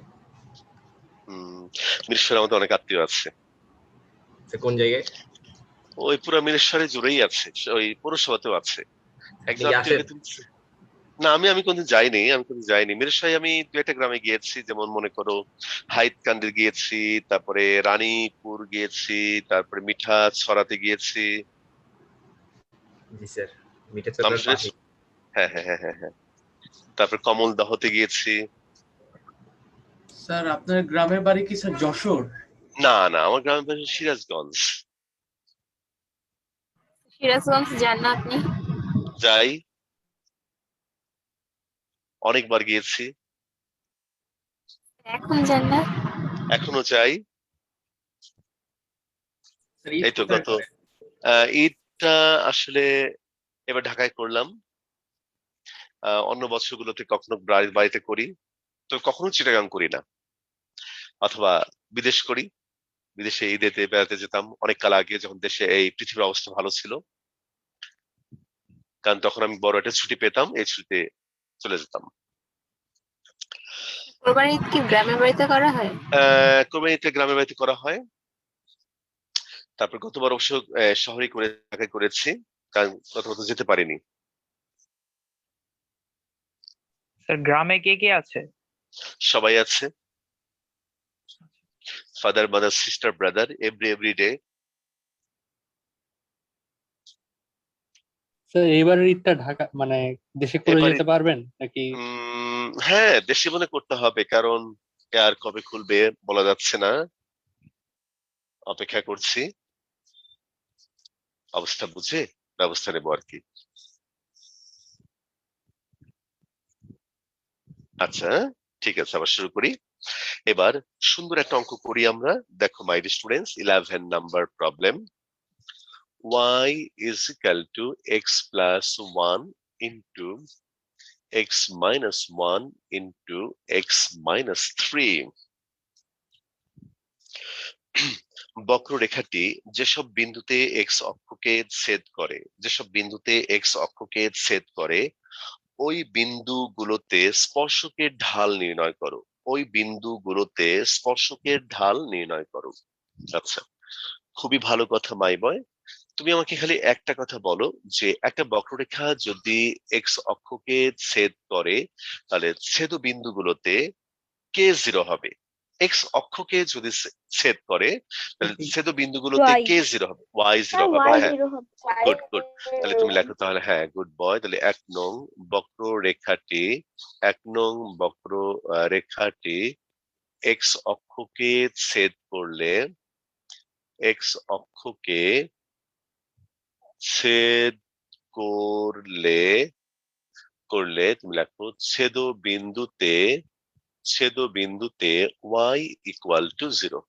A: মিরসরাই আমাদের অনেক আত্মীয় আছে।
I: স্যার কোন জায়গায়?
A: ওই পুরো মিরসরাই জুড়েই আছে, ওই পৌরসভাতেও আছে।
I: আপনি
A: একজন
I: কি
A: আত্মীয়কে
I: আসেন?
A: তুমি, না আমি কোনদিন যাইনি, মিরসরাই আমি দু একটা গ্রামে গিয়েছি, যেমন মনে করো হাইতকান্দি গিয়েছি, তারপরে রানীপুর গিয়েছি, তারপরে মিঠা ছড়াতে গিয়েছি।
I: জি স্যার, মিঠা
A: নাম
I: চক্রের
A: শুনেছ?
I: পাশে।
A: হ্যাঁ হ্যাঁ হ্যাঁ হ্যাঁ হ্যাঁ, তারপরে কমলদহতে গিয়েছি।
C: স্যার আপনার গ্রামের বাড়ি কি স্যার যশোর?
A: না না, আমার গ্রামের বাড়ি সিরাজগঞ্জ।
E: সিরাজগঞ্জ যান না আপনি?
A: যাই, অনেকবার গিয়েছি,
E: এখন যান না?
A: এখনো যাই।
C: স্যার ঈদ
A: এই তো
C: কোথায়
A: গত
C: করেন?
A: ঈদটা আসলে এবার ঢাকায় করলাম। অন্য বছরগুলোতে কখনো বাড়িতে করি, তো কখনো চিটাগাং করি না, অথবা বিদেশ করি। বিদেশে ঈদেতে বেড়াতে যেতাম অনেক কাল আগে, যখন দেশে এই পৃথিবীর অবস্থা ভালো ছিল, কারণ তখন আমি বড় একটা ছুটি পেতাম, এই ছুটিতে চলে যেতাম।
E: কোরবানি ঈদ কি গ্রামের বাড়িতে করা হয়?
A: কোরবানিতে গ্রামের বাড়িতে করা হয়। তারপর গতবার অবশ্য শহরে করে ঢাকায় করেছি, কারণ গত যেতে পারিনি।
H: স্যার গ্রামে কে কে আছে?
A: সবাই আছে, father mother sister brother, every day.
B: Sir এইবারের ঈদটা ঢাকা মানে দেশে করে
A: এবারে
B: যেতে পারবেন নাকি?
A: হ্যাঁ, দেশে মনে করতে হবে, কারণ আর কবে খুলবে বলা যাচ্ছে না, অপেক্ষা করছি, অবস্থা বুঝে ব্যবস্থা নেবো আর কি। আচ্ছা ঠিক আছে, আবার শুরু করি। এবার সুন্দর একটা অঙ্ক করি আমরা। দেখো my students, 11 number problem. y is equal to x plus 1 into x minus 1 into x minus 3. বক্ররেখাটি যেসব বিন্দুতে x অক্ষকে ছেদ করে, ওই বিন্দুগুলোতে স্পর্শকের ঢাল নির্ণয় করো। আচ্ছা, খুবই ভালো কথা মাই বয়। তুমি আমাকে খালি একটা কথা বলো যে একটা বক্ররেখা যদি এক্স অক্ষকে ছেদ করে তাহলে ছেদ বিন্দুগুলোতে কে জিরো হবে। এক্স অক্ষকে যদি ছেদ করে তাহলে ছেদ বিন্দুগুলোতে
G: Y।
A: কে জিরো হবে, ওয়াই জিরো
G: স্যার
A: হবে।
G: Y
A: হ্যাঁ,
G: 0 হবে।
A: Good good. তাহলে তুমি লেখো তাহলে, হ্যাঁ গুড বয়। তাহলে 1 নং বক্ররেখাটি 1 নং বক্ররেখাটি এক্স অক্ষকে ছেদ করলে এক্স অক্ষকে ছেদ করলে করলে তুমি লেখো ছেদ বিন্দুতে y ইকুয়াল টু 0।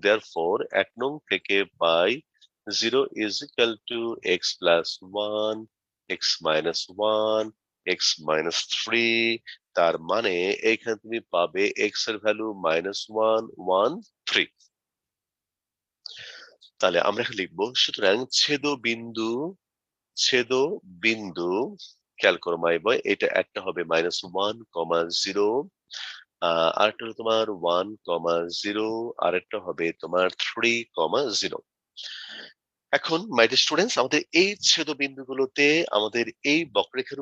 A: therefore 1 নং থেকে পাই 0 is equal to x plus 1 x minus 1 x minus 3। তার মানে এইখানে তুমি পাবে x এর ভ্যালু -1 1 3। তাহলে আমরা এখন লিখবো, সুতরাং ছেদ বিন্দু খেয়াল করো মাই বয়, এটা একটা হবে -1,0, আরেকটা হলো তোমার 1,0, আরেকটা হবে তোমার 3,0। এখন মাই ডিয়ার স্টুডেন্টস, আমাদের এই ছেদ বিন্দুগুলোতে আমাদের এই বক্ররেখার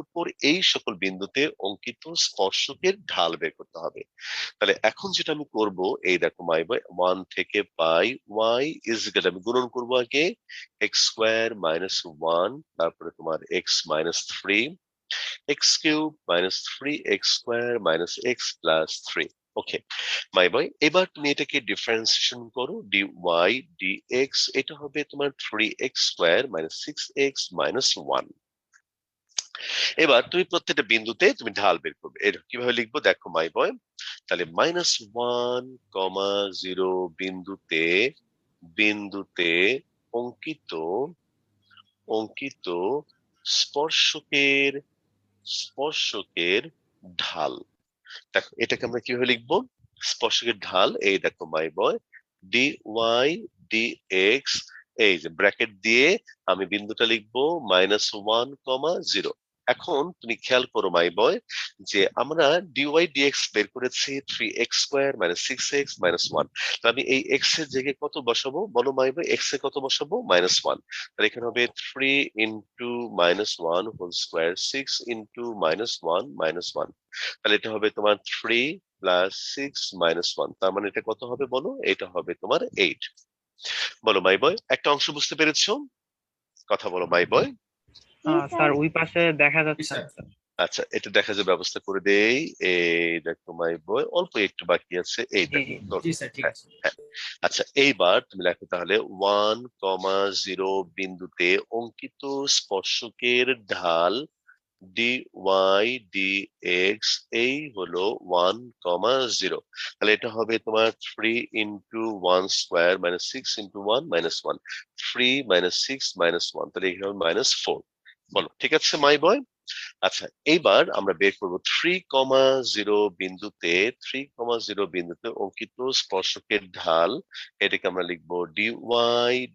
A: উপর এই সকল বিন্দুতে অঙ্কিত স্পর্শকের ঢাল বের করতে হবে। তাহলে এখন যেটা আমি করব, এই দেখো মাই বয় 1 থেকে পাই y ইজ ইকুয়াল, আমি গুণন করব আগে x স্কয়ার -1, তারপরে তোমার x - 3 x cube -3x square x plus 3। ওকে মাই বয়, এবার তুমি এটাকে ডিফারেন্সিয়েশন করো, dy dx, এটা হবে তোমার 3x স্কয়ার -6x - 1। এবার তুমি প্রত্যেকটা বিন্দুতে তুমি ঢাল বের করবে। এটা কিভাবে লিখবো দেখো মাই বয়, তাহলে -1,0 বিন্দুতে অঙ্কিত স্পর্শকের ঢাল। দেখো এটাকে আমরা কিভাবে লিখবো, স্পর্শকের ঢাল, এই দেখো মাই বয় dy dx, এই যে ব্র্যাকেট দিয়ে আমি বিন্দুটা লিখবো -1,0। এখন তুমি খেয়াল করো মাই বয় যে আমরা dy dx বের করেছি 3x স্কয়ার -6x - 1। আমি এই x এর জায়গায় কত বসাবো বলো মাই বয়, x এ কত বসাবো -1। তাহলে এখানে হবে 3 ইন্টু -1 হোল স্কয়ার 6 ইন্টু -1 -1। তাহলে এটা হবে তোমার 3 প্লাস 6 -1, তার মানে এটা কত হবে বলো, এটা হবে তোমার 8। বলো মাই বয়, একটা অংশ বুঝতে পেরেছো? কথা বলো my boy.
G: G
H: sir
G: sir.
H: ওই পাশে দেখা যাচ্ছে না, স্যার।
A: আচ্ছা, এটা দেখা যাবে, ব্যবস্থা করে দেই। এই দেখো মাই বয়, অল্প একটু বাকি আছে, এই
H: জি
A: দেখো
H: জি
A: ধরো।
H: জি স্যার, ঠিক
A: হ্যাঁ
H: আছে।
A: হ্যাঁ। আচ্ছা, এইবার তুমি লেখো তাহলে 1,0 বিন্দুতে অঙ্কিত স্পর্শকের ঢাল dy dx, এই হলো 1,0। তাহলে এটা হবে তোমার 3 ইন্টু 1 স্কয়ার -6 ইন্টু 1 -1, 3 6 -1, তাহলে এখানে হবে -4। বলো ঠিক আছে মাই বয়? আচ্ছা, এইবার আমরা বের করব 3,0 বিন্দুতে অঙ্কিত স্পর্শকের ঢাল। এটাকে আমরা লিখবো dy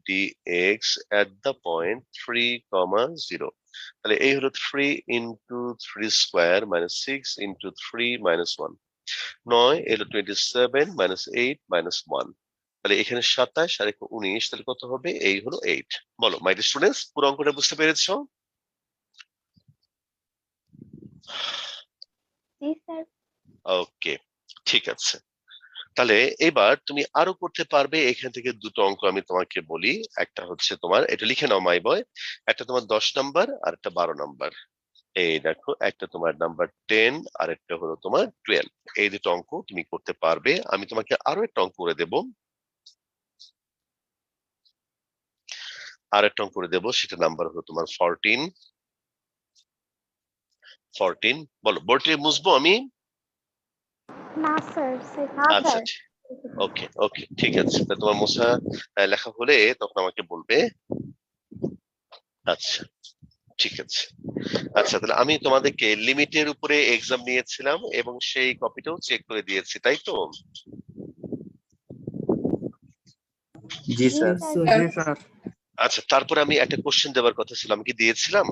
A: dx at the point 3,0। তাহলে এই হলো 3 ইন্টু 3 স্কয়ার -6 ইন্টু 3 -1, 9 এলো 27 -8 -1। তাহলে এখানে 27 আর 19, তাহলে কত হবে, এই হলো 8। বলো মাই ডিয়ার স্টুডেন্টস, পুরো অঙ্কটা বুঝতে পেরেছো?
G: জি স্যার।
A: ওকে, ঠিক আছে। তাহলে এবার তুমি আরো করতে পারবে, এখান থেকে দুটো অঙ্ক আমি তোমাকে বলি। একটা হচ্ছে তোমার, এটা লিখে নাও মাই বয়, একটা তোমার 10 নাম্বার আর একটা 12 নাম্বার। এই দেখো, একটা তোমার নাম্বার 10 আর একটা হলো তোমার 12। এই দুটো অঙ্ক তুমি করতে পারবে। আমি তোমাকে আরো একটা অঙ্ক করে দেব, সেটা নাম্বার হলো তোমার 14। বলো বোর্ডে মুছবো আমি?
G: না স্যার।
A: আচ্ছা, ওকে ওকে, ঠিক আছে। তা তোমার মোছা লেখা হলে তখন আমাকে বলবে। আচ্ছা, ঠিক আছে। আচ্ছা, তাহলে আমি তোমাদেরকে লিমিটের উপরে এক্সাম নিয়েছিলাম এবং সেই কপিটাও চেক করে দিয়েছি, তাই তো?
F: জি স্যার।
C: জি স্যার।
A: আচ্ছা, তারপরে আমি একটা কোশ্চেন দেওয়ার কথা ছিল, আমি কি দিয়েছিলাম?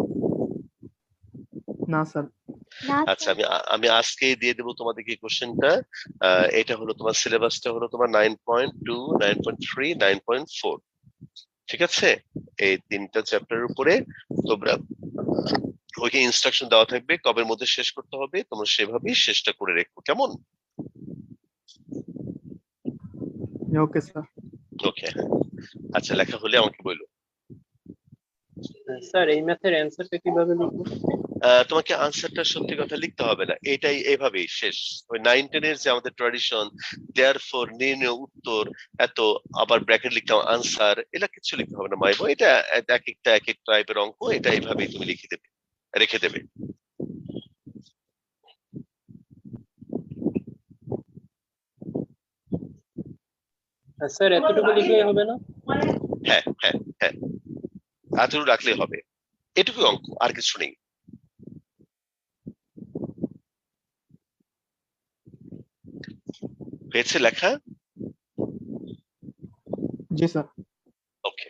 C: না স্যার।
G: না
A: আচ্ছা,
G: স্যার।
A: আমি আজকেই দিয়ে দেবো তোমাদেরকে কোশ্চেনটা। এটা হলো তোমার সিলেবাসটা হলো তোমার 9.2, 9.3, 9.4। ঠিক আছে? এই 3টা চ্যাপ্টারের উপরে তোমরা ওইকে ইনস্ট্রাকশন দেওয়া থাকবে কবের মধ্যে শেষ করতে হবে, তোমরা সেভাবেই শেষটা করে রেখো, কেমন?
C: Okay sir.
A: ওকে, আচ্ছা লেখা হলে আমাকে বলো।
B: স্যার এই ম্যাথের অ্যান্সারটা কিভাবে লিখবো?
A: তোমাকে আনসারটা সত্যি কথা লিখতে হবে না, এটাই এভাবেই শেষ। ওই 9-10 এর যে আমাদের ট্র্যাডিশন, দেয়ারফর নির্ণয় উত্তর, এত আবার ব্র্যাকেট লিখতাম আনসার, এটা কিছু লিখতে হবে না মাইব, এটা এক একটা এক এক টাইপের অঙ্ক, এটা এইভাবেই তুমি লিখে দেবে, রেখে দেবে।
B: স্যার এতটুকু লিখলেই হবে না?
A: হ্যাঁ হ্যাঁ হ্যাঁ, এতটুকু রাখলেই হবে, এটুকু অঙ্ক, আর কিছু নেই। হয়েছে লেখা?
C: জি স্যার।
A: ওকে,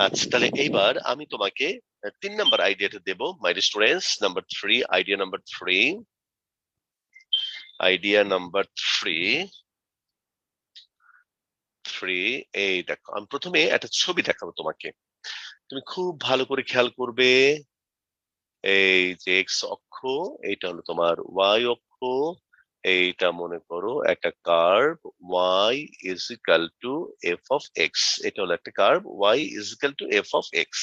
A: আচ্ছা তাহলে এইবার আমি তোমাকে 3 নাম্বার আইডিয়াটা দেব, my students. Number 3, idea number 3, idea number 3, এই দেখো আমি প্রথমে একটা ছবি দেখাবো তোমাকে, তুমি খুব ভালো করে খেয়াল করবে। এই যে এক্স অক্ষ, এইটা হলো তোমার ওয়াই অক্ষ, এইটা মনে করো একটা curve y is equal to F of x, এটা হলো একটা curve y is equal to F of X.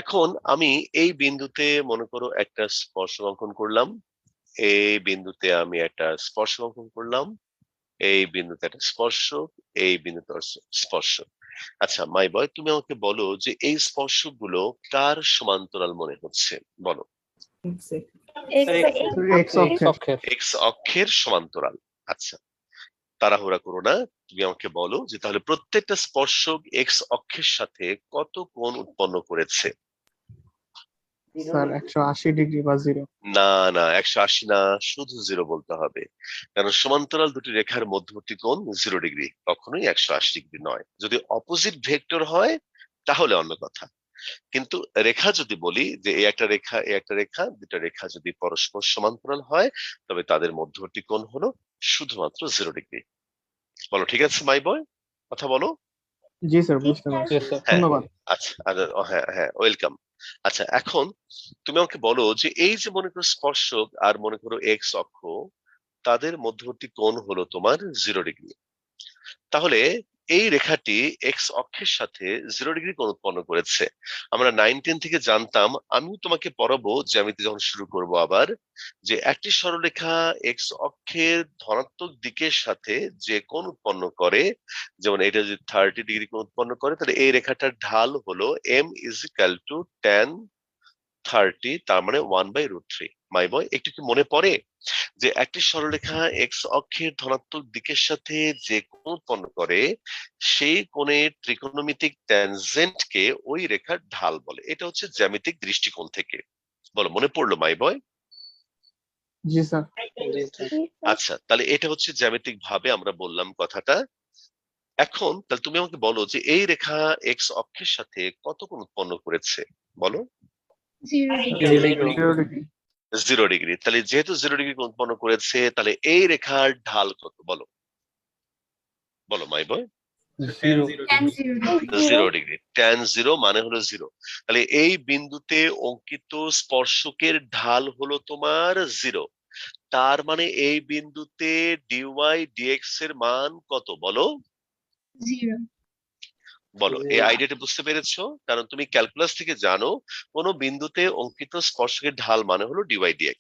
A: এখন আমি এই বিন্দুতে মনে করো একটা স্পর্শক অঙ্কন করলাম, এই বিন্দুতে আমি একটা স্পর্শক অঙ্কন করলাম, এই বিন্দুতে একটা স্পর্শক, এই বিন্দুতে স্পর্শক। আচ্ছা মাই বয়, তুমি আমাকে বলো যে এই স্পর্শক গুলো কার সমান্তরাল মনে হচ্ছে, বলো।
C: এক্স অক্ষের।
A: এক্স অক্ষের সমান্তরাল। আচ্ছা তাড়াহুড়া করো না, তুমি আমাকে বলো যে তাহলে প্রত্যেকটা স্পর্শক এক্স অক্ষের সাথে কত কোণ উৎপন্ন করেছে।
C: স্যার 180 ডিগ্রি বা 0।
A: না না, 180 না, শুধু 0 বলতে হবে, কারণ সমান্তরাল দুটি রেখার মধ্যবর্তী কোণ 0 ডিগ্রি, কখনোই 180 ডিগ্রি নয়। যদি অপোজিট ভেক্টর হয় তাহলে অন্য কথা, কিন্তু রেখা যদি বলি যে এই একটা রেখা, এই একটা রেখা, দুটা রেখা যদি পরস্পর সমান্তরাল হয় তবে তাদের মধ্যবর্তী কোণ হলো শুধুমাত্র 0 ডিগ্রি। বলো ঠিক আছে মাই বয়, কথা বলো।
C: জি স্যার, বুঝতে পারছি।
B: Yes, sir.
C: ধন্যবাদ।
A: আচ্ছা হ্যাঁ হ্যাঁ, ওয়েলকাম। আচ্ছা এখন তুমি আমাকে বলো যে এই যে মনে করো স্পর্শক আর মনে করো এক্স অক্ষ, তাদের মধ্যবর্তী কোণ হলো তোমার 0 ডিগ্রি। তাহলে এই রেখাটি এক্স অক্ষের সাথে 0 ডিগ্রি কোণ উৎপন্ন করেছে। আমরা 9-10 থেকে জানতাম, আমি তোমাকে পড়াবো জ্যামিতি যখন শুরু করব আবার, যে একটি সরলরেখা এক্স অক্ষের ধনাত্মক দিকের সাথে যে কোণ উৎপন্ন করে, যেমন এটা যদি 30 ডিগ্রি কোণ উৎপন্ন করে, তাহলে এই রেখাটার ঢাল হলো m is equal two tan 30, তার মানে 1/√3। মাই বয়, একটু কি মনে পড়ে যে একটি সরলরেখা এক্স অক্ষের ধনাত্মক দিকের সাথে যে কোণ উৎপন্ন করে সেই কোণের ত্রিকোণমিতিক ট্যানজেন্টকে ওই রেখার ঢাল বলে, এটা হচ্ছে জ্যামিতিক দৃষ্টিকোণ থেকে। বলো মনে পড়লো মাই বয়?
C: জি স্যার।
A: আচ্ছা তাহলে এটা হচ্ছে জ্যামিতিক ভাবে আমরা বললাম কথাটা। এখন তাহলে তুমি আমাকে বলো যে এই রেখা এক্স অক্ষের সাথে কত কোণ উৎপন্ন করেছে, বলো।
C: 0 ডিগ্রি।
A: 0 ডিগ্রি। তাহলে যেহেতু 0 ডিগ্রি কোণ উৎপন্ন করেছে, তাহলে এই রেখার ঢাল কত, বলো। বলো মাই বয়। 0 ডিগ্রি। tan 0 মানে হলো 0। তাহলে এই বিন্দুতে অঙ্কিত স্পর্শকের ঢাল হলো তোমার 0। তার মানে এই বিন্দুতে dy dx এর মান কত, বলো। বলো, এই আইডিয়াটা বুঝতে পেরেছো? কারণ তুমি ক্যালকুলাস থেকে জানো কোন বিন্দুতে অঙ্কিত স্পর্শকের ঢাল মানে হলো dy dx।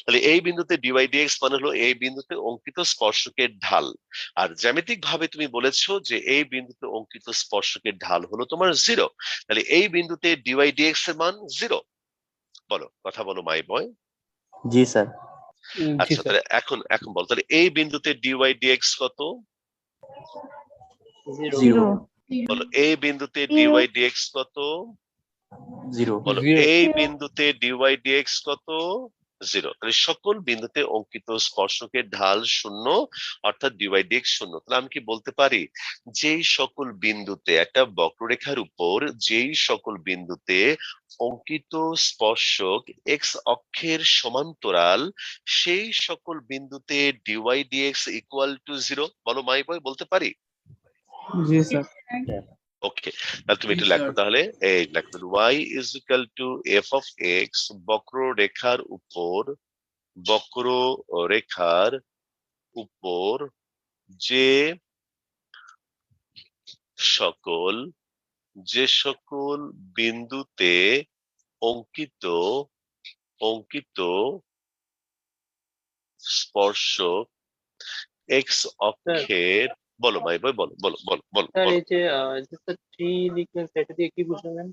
A: তাহলে এই বিন্দুতে dy dx মানে হলো এই বিন্দুতে অঙ্কিত স্পর্শকের ঢাল। আর জ্যামিতিক ভাবে তুমি বলেছো যে এই বিন্দুতে অঙ্কিত স্পর্শকের ঢাল হলো তোমার 0। তাহলে এই বিন্দুতে dy dx এর মান 0। বলো, কথা বলো মাই বয়।
F: G sir.
A: আচ্ছা তাহলে এখন এখন বল, তাহলে এই বিন্দুতে dy dx কত?
F: 0
A: বলো, এই বিন্দুতে dy dx কত?
F: 0
A: বলো, এই বিন্দুতে dy dx কত? 0। তাহলে সকল বিন্দুতে অঙ্কিত স্পর্শকের ঢাল 0, অর্থাৎ dy dx 0। তাহলে আমি কি বলতে পারি, যেই সকল বিন্দুতে একটা বক্ররেখার উপর যেই সকল বিন্দুতে অঙ্কিত স্পর্শক এক্স অক্ষের সমান্তরাল, সেই সকল বিন্দুতে dy dx ইকুয়াল টু 0। বলো মাই বয়, বলতে পারি?
C: জি স্যার।
A: ওকে, তাহলে তুমি একটু লেখো তাহলে, এই লেখো y is equal to F of X বক্ররেখার উপর, বক্ররেখার উপর যে সকল বিন্দুতে অঙ্কিত অঙ্কিত স্পর্শক এক্স অক্ষের, বলো ভাই ভাই, বলো বলো বলো বলো
B: স্যার
A: বলো।
B: এই যে স্যার 3 লিখলেন সেটা দিয়ে কি বুঝালেন?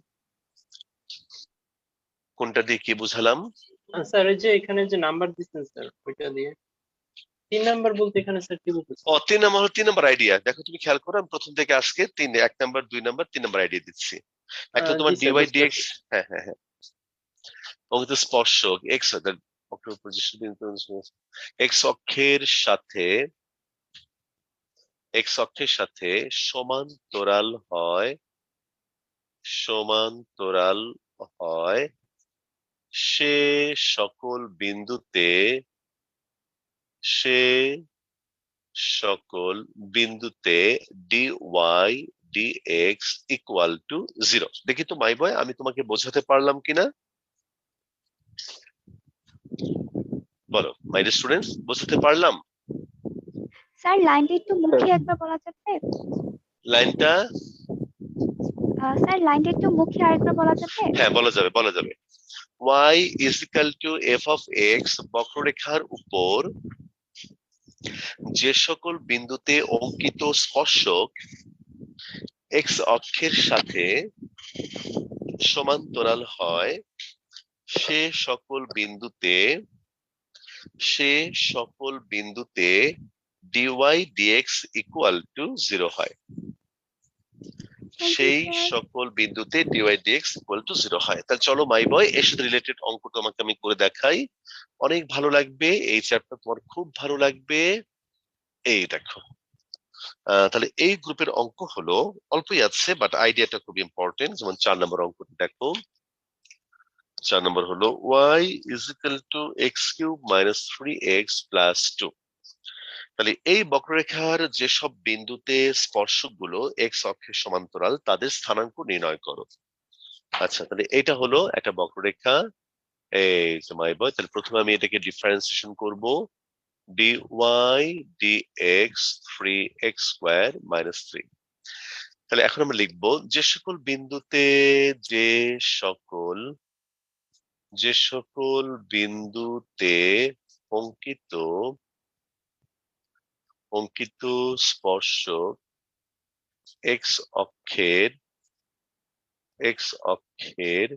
A: কোনটা দিয়ে কি বুঝালাম?
B: স্যার এই যে এখানে যে নাম্বার দিচ্ছেন স্যার ওইটা দিয়ে 3 নাম্বার বলতে এখানে স্যার কি বুঝাচ্ছেন?
A: 3 নম্বর হলো 3 নম্বর আইডিয়া। দেখো তুমি খেয়াল করো, আমি প্রথম থেকে আজকে 1 নাম্বার 2 নাম্বার 3 নাম্বার আইডিয়া দিচ্ছি। একটা তোমার
B: জি স্যার,
A: ডিওয়াই
B: বুঝতে
A: ডিএক্স,
B: পারছি।
A: হ্যাঁ হ্যাঁ হ্যাঁ, অঙ্কিত স্পর্শক এক্স এক্স অক্ষের সাথে সমান্তরাল হয়, সমান্তরাল হয় সে সকল বিন্দুতে, সে সকল বিন্দুতে D Y D x equal to 0। দেখি তো মাই বয়, আমি তোমাকে বোঝাতে পারলাম কিনা, বলো মাই স্টুডেন্টস, বোঝাতে পারলাম?
G: স্যার লাইনটা একটু মুখে একবার বলা যাবে?
A: লাইনটা,
G: স্যার লাইনটা একটু মুখে আরেকবার বলা যাবে?
A: হ্যাঁ বলা যাবে বলা যাবে। y is equal to F of X বক্ররেখার উপর যে সকল বিন্দুতে অঙ্কিত স্পর্শক এক্স অক্ষের সাথে সমান্তরাল হয় সে সকল বিন্দুতে ডিওয়াই ডিএক্স ইকুয়াল টু 0 হয়,
G: থ্যাংক ইউ
A: সেই
G: স্যার।
A: সকল বিন্দুতে ডিওয়াই ডিএক্স ইকুয়াল টু 0 হয়। তাহলে চলো মাই বয়, এর সাথে রিলেটেড অঙ্ক তোমাকে আমি করে দেখাই, অনেক ভালো লাগবে এই চ্যাপ্টার, তোমার খুব ভালো লাগবে। এই দেখো, তাহলে এই গ্রুপের অঙ্ক হলো, অল্পই আছে বাট আইডিয়াটা খুব ইম্পর্টেন্ট। যেমন 4 নম্বর অঙ্কটি দেখো, 4 নম্বর হলো y is equal two x cube minus 3x plus 2। তাহলে এই বক্ররেখার যেসব বিন্দুতে স্পর্শকগুলো এক্স অক্ষের সমান্তরাল তাদের স্থানাঙ্ক নির্ণয় করো। আচ্ছা, তাহলে এটা হলো একটা বক্ররেখা, এই যে মাই বয়, তাহলে প্রথমে আমি এটাকে ডিফারেন্সিয়েশন করব, dy dx 3x square minus 3। তাহলে এখন আমরা লিখবো যে সকল বিন্দুতে, যে সকল যে সকল বিন্দুতে অঙ্কিত অঙ্কিত স্পর্শক এক্স অক্ষের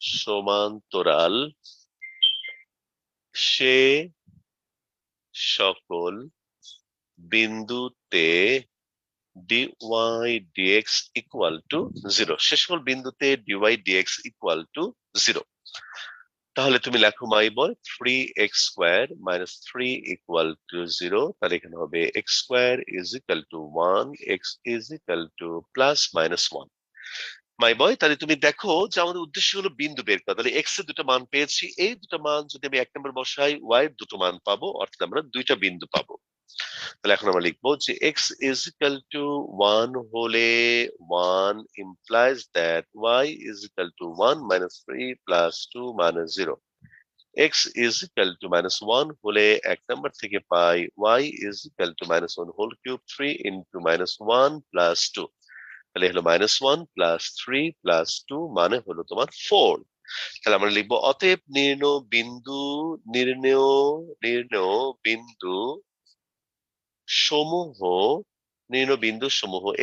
A: সমান্তরাল সে সকল বিন্দুতে dy dx ইকুয়াল টু 0, সে সকল বিন্দুতে dy dx ইকুয়াল টু 0। তাহলে তুমি লেখো মাই বয় 3x square minus 3 equal to 0। তাহলে এখানে হবে x square is equal to 1, x is equal two plus minus 1। মাই বয়, তাহলে তুমি দেখো যে আমাদের উদ্দেশ্য হলো বিন্দু বের করা। তাহলে x এর দুটো মান পেয়েছি, এই দুটো মান যদি আমি 1 নম্বর বসাই y এর দুটো মান পাবো, অর্থাৎ আমরা দুইটা বিন্দু পাবো। তাহলে এখন আমরা লিখবো যে x is equal to 1 হলে 1 implies that y is equal to 1 minus 3 plus 2 minus 0। x is equal to minus 1 হলে 1 নাম্বার থেকে পাই y is equal to minus 1 whole cube 3 into minus 1 plus 2। তাহলে হলো minus 1 plus 3 plus 2 মানে হলো তোমার 4। তাহলে আমরা লিখবো অতএব নির্ণয় বিন্দু সমূহ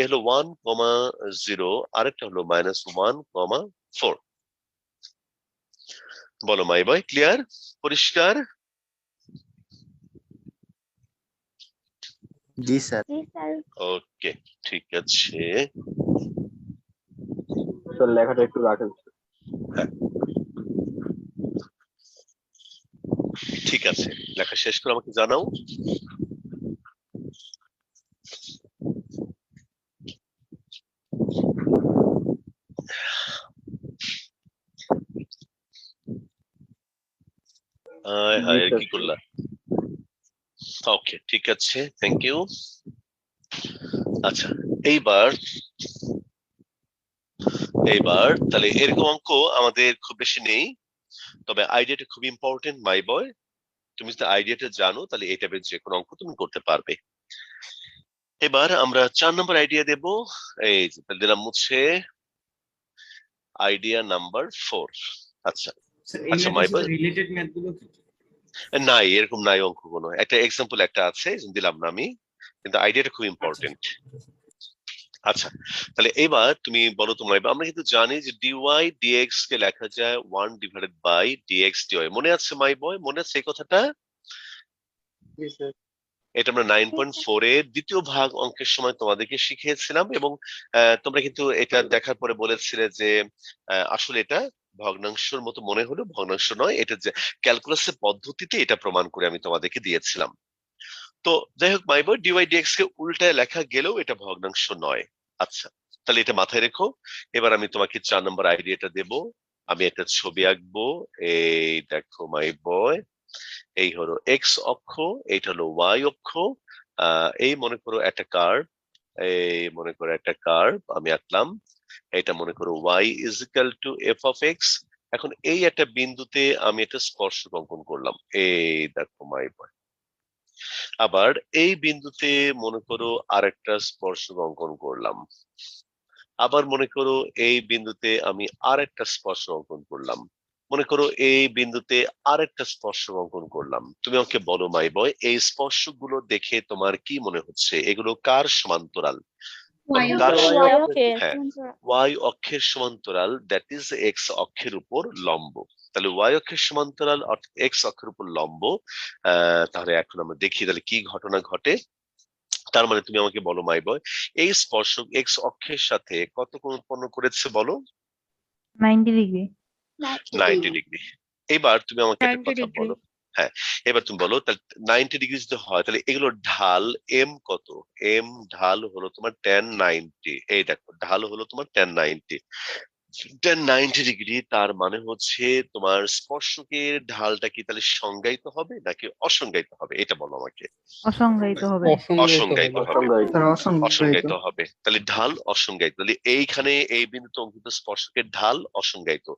A: এ হলো 1,0, আরেকটা হলো -1,4। বলো মাই বয়, ক্লিয়ার, পরিষ্কার?
F: জি স্যার।
G: জি স্যার।
A: ওকে, ঠিক আছে।
F: স্যার লেখাটা একটু রাখেন।
A: ঠিক আছে, লেখা শেষ করে আমাকে জানাও। হায় হায়, কি করলা? ওকে, ঠিক আছে, থ্যাংক ইউ। আচ্ছা, এইবার এইবার তাহলে এরকম অঙ্ক আমাদের খুব বেশি নেই, তবে আইডিয়াটা খুব ইম্পর্টেন্ট মাই বয়। তুমি যদি আইডিয়াটা জানো তাহলে এই টাইপের যে কোনো অঙ্ক তুমি করতে পারবে। এবার আমরা 4 নম্বর আইডিয়া দেব। এই যে তাহলে দিলাম হচ্ছে আইডিয়া নাম্বার 4। আচ্ছা আচ্ছা মাই বয়,
I: রিলেটেড ম্যাথ গুলো কি?
A: নাই এরকম নাই অঙ্ক কোনো। একটা এক্সাম্পল একটা আছে দিলাম না আমি, কিন্তু আইডিয়াটা খুব ইম্পর্টেন্ট। আচ্ছা তাহলে এবার তুমি বলো তোমার, আমরা কিন্তু জানি যে ডিওয়াই ডিএক্স কে লেখা যায় 1/dx dy। মনে আছে মাই বয়, মনে আছে এই কথাটা?
B: জি স্যার।
A: এটা আমরা 9.4 এর দ্বিতীয় ভাগ অঙ্কের সময় তোমাদেরকে শিখিয়েছিলাম, এবং তোমরা কিন্তু এটা দেখার পরে বলেছিলে যে আসলে এটা ভগ্নাংশের মতো মনে হলো, ভগ্নাংশ নয়, এটা যে ক্যালকুলাসের পদ্ধতিতে এটা প্রমাণ করে আমি তোমাদেরকে দিয়েছিলাম। তো যাই হোক মাই বয়, ডিওয়াই ডিএক্স কে উল্টায় লেখা গেলেও এটা ভগ্নাংশ নয়। আচ্ছা তাহলে এটা মাথায় রেখো। এবার আমি তোমাকে 4 নম্বর আইডিয়াটা দেব। আমি একটা ছবি আঁকবো। এই দেখো মাই বয়, এই হলো এক্স অক্ষ, এইটা হলো ওয়াই অক্ষ। এই মনে করো একটা কার্ভ, এই মনে করো একটা কার্ভ আমি আঁকলাম। এটা মনে করো Y is equal to F of X. এখন এই একটা বিন্দুতে আমি একটা স্পর্শক অঙ্কন করলাম, এই দেখো মাই বয়। আবার এই বিন্দুতে মনে করো আরেকটা স্পর্শক অঙ্কন করলাম। আবার মনে করো এই বিন্দুতে আমি আরেকটা স্পর্শক অঙ্কন করলাম। মনে করো এই বিন্দুতে আরেকটা স্পর্শক অঙ্কন করলাম। তুমি আমাকে বলো মাই বয়, এই স্পর্শক গুলো দেখে তোমার কি মনে হচ্ছে, এগুলো কার সমান্তরাল? বলো, কার হ্যাঁ, ওয়াই অক্ষের সমান্তরাল, দ্যাট ইজ এক্স অক্ষের উপর লম্ব। তাহলে ওয়াই অক্ষের সমান্তরাল এক্স অক্ষের উপর লম্ব। তাহলে এখন আমরা দেখি তাহলে কি ঘটনা ঘটে। তার মানে তুমি আমাকে বলো মাই বয়, এই স্পর্শক এক্স অক্ষের সাথে কত কোণ উৎপন্ন করেছে বলো?
E: 90 ডিগ্রি।
A: 90 ডিগ্রি। এবার তুমি আমাকে একটা কথা বলো। হ্যাঁ, এবার তুমি বলো তাহলে 90 ডিগ্রি যদি হয় তাহলে এগুলোর ঢাল এম কত? এম ঢাল হলো তোমার tan 90। এই দেখো ঢাল হলো তোমার tan 90। tan 90 ডিগ্রি, তার মানে হচ্ছে তোমার স্পর্শকের ঢালটা কি তাহলে সংজ্ঞায়িত হবে নাকি অসংজ্ঞায়িত হবে, এটা বলো আমাকে।
E: অসংজ্ঞায়িত হবে।
A: অসংজ্ঞায়িত হবে।
F: অসংজ্ঞায়িত।
C: তারা অসংজ্ঞায়িত।
A: অসংজ্ঞায়িত হবে, তাহলে ঢাল অসংজ্ঞায়িত। তাহলে এইখানে এই বিন্দুতে অঙ্কিত স্পর্শকের ঢাল অসংজ্ঞায়িত,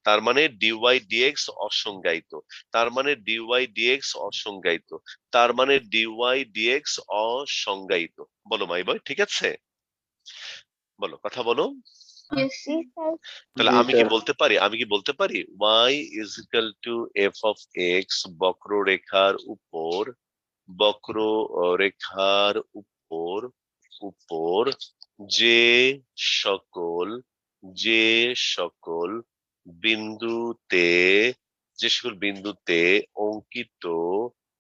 A: তার মানে ডিওয়াই ডিএক্স অসংজ্ঞায়িত, তার মানে ডিওয়াই ডিএক্স অসংজ্ঞায়িত, তার মানে ডিওয়াই ডিএক্স অসংজ্ঞায়িত। বলো মাই বয়, ঠিক আছে? বলো, কথা বলো। তাহলে
F: জি
A: আমি কি
F: স্যার।
A: বলতে পারি, আমি কি বলতে পারি y is equal to F of X বক্ররেখার উপর, বক্ররেখার উপর উপর যে সকল যে সকল বিন্দুতে যে সকল বিন্দুতে অঙ্কিত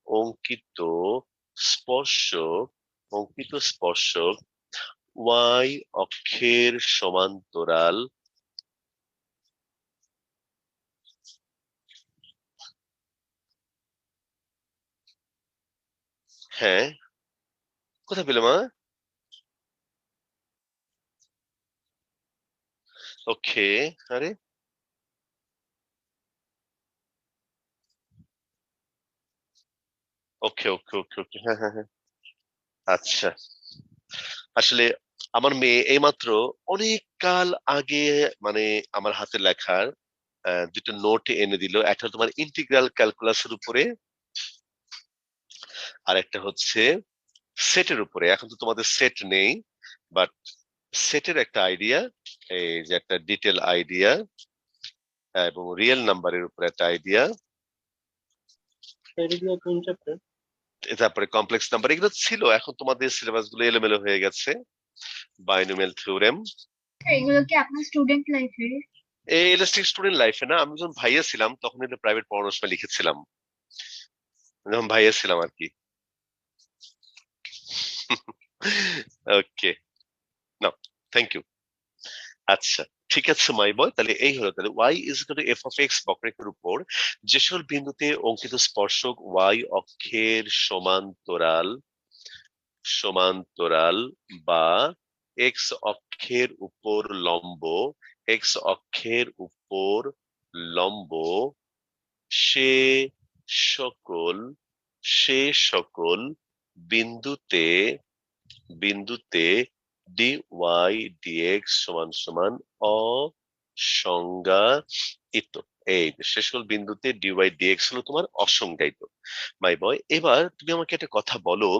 A: অঙ্কিত স্পর্শক অঙ্কিত স্পর্শক y অক্ষের সমান্তরাল হ্যাঁ, কোথায় পেলে মা? ওকে, আরে ওকে ওকে ওকে ওকে, হ্যাঁ হ্যাঁ হ্যাঁ, আচ্ছা। আসলে আমার মেয়ে এইমাত্র অনেক কাল আগে মানে আমার হাতে লেখার দুটো নোট এনে দিল। একটা তোমার ইন্টিগ্রাল ক্যালকুলাসের উপরে, আর একটা হচ্ছে সেটের উপরে। এখন তো তোমাদের সেট নেই, বাট সেটের একটা আইডিয়া, এই যে একটা ডিটেল আইডিয়া, এবং রিয়েল নাম্বারের উপরে একটা আইডিয়া,
B: এগুলো কোন চ্যাপ্টার?
A: তারপরে কমপ্লেক্স নাম্বার, এগুলো ছিল। এখন তোমাদের সিলেবাস গুলো এলোমেলো হয়ে গেছে। বাইনোমিয়াল থিওরেম,
E: এগুলো কি আপনার স্টুডেন্ট লাইফে?
A: এই ইলাস্ট্রিক স্টুডেন্ট লাইফে না, আমি যখন ভাইয়া ছিলাম তখন এটা প্রাইভেট পড়ানোর সময় লিখেছিলাম, যখন ভাইয়া ছিলাম আর কি। ওকে, না, থ্যাংক ইউ। আচ্ছা ঠিক আছে মাই বয়, তাহলে এই হলো তাহলে y is equal to F of X বক্ররেখার উপর যে সকল বিন্দুতে অঙ্কিত স্পর্শক y অক্ষের সমান্তরাল সমান্তরাল বা এক্স অক্ষের উপর লম্ব, এক্স অক্ষের উপর লম্ব, সে সকল সে সকল বিন্দুতে বিন্দুতে dy dx সমান সমান অসংজ্ঞায়িত। এই যে শেষ হল বিন্দুতে dy dx হলো তোমার অসংজ্ঞায়িত। মাই বয়, এবার তুমি আমাকে একটা কথা বলো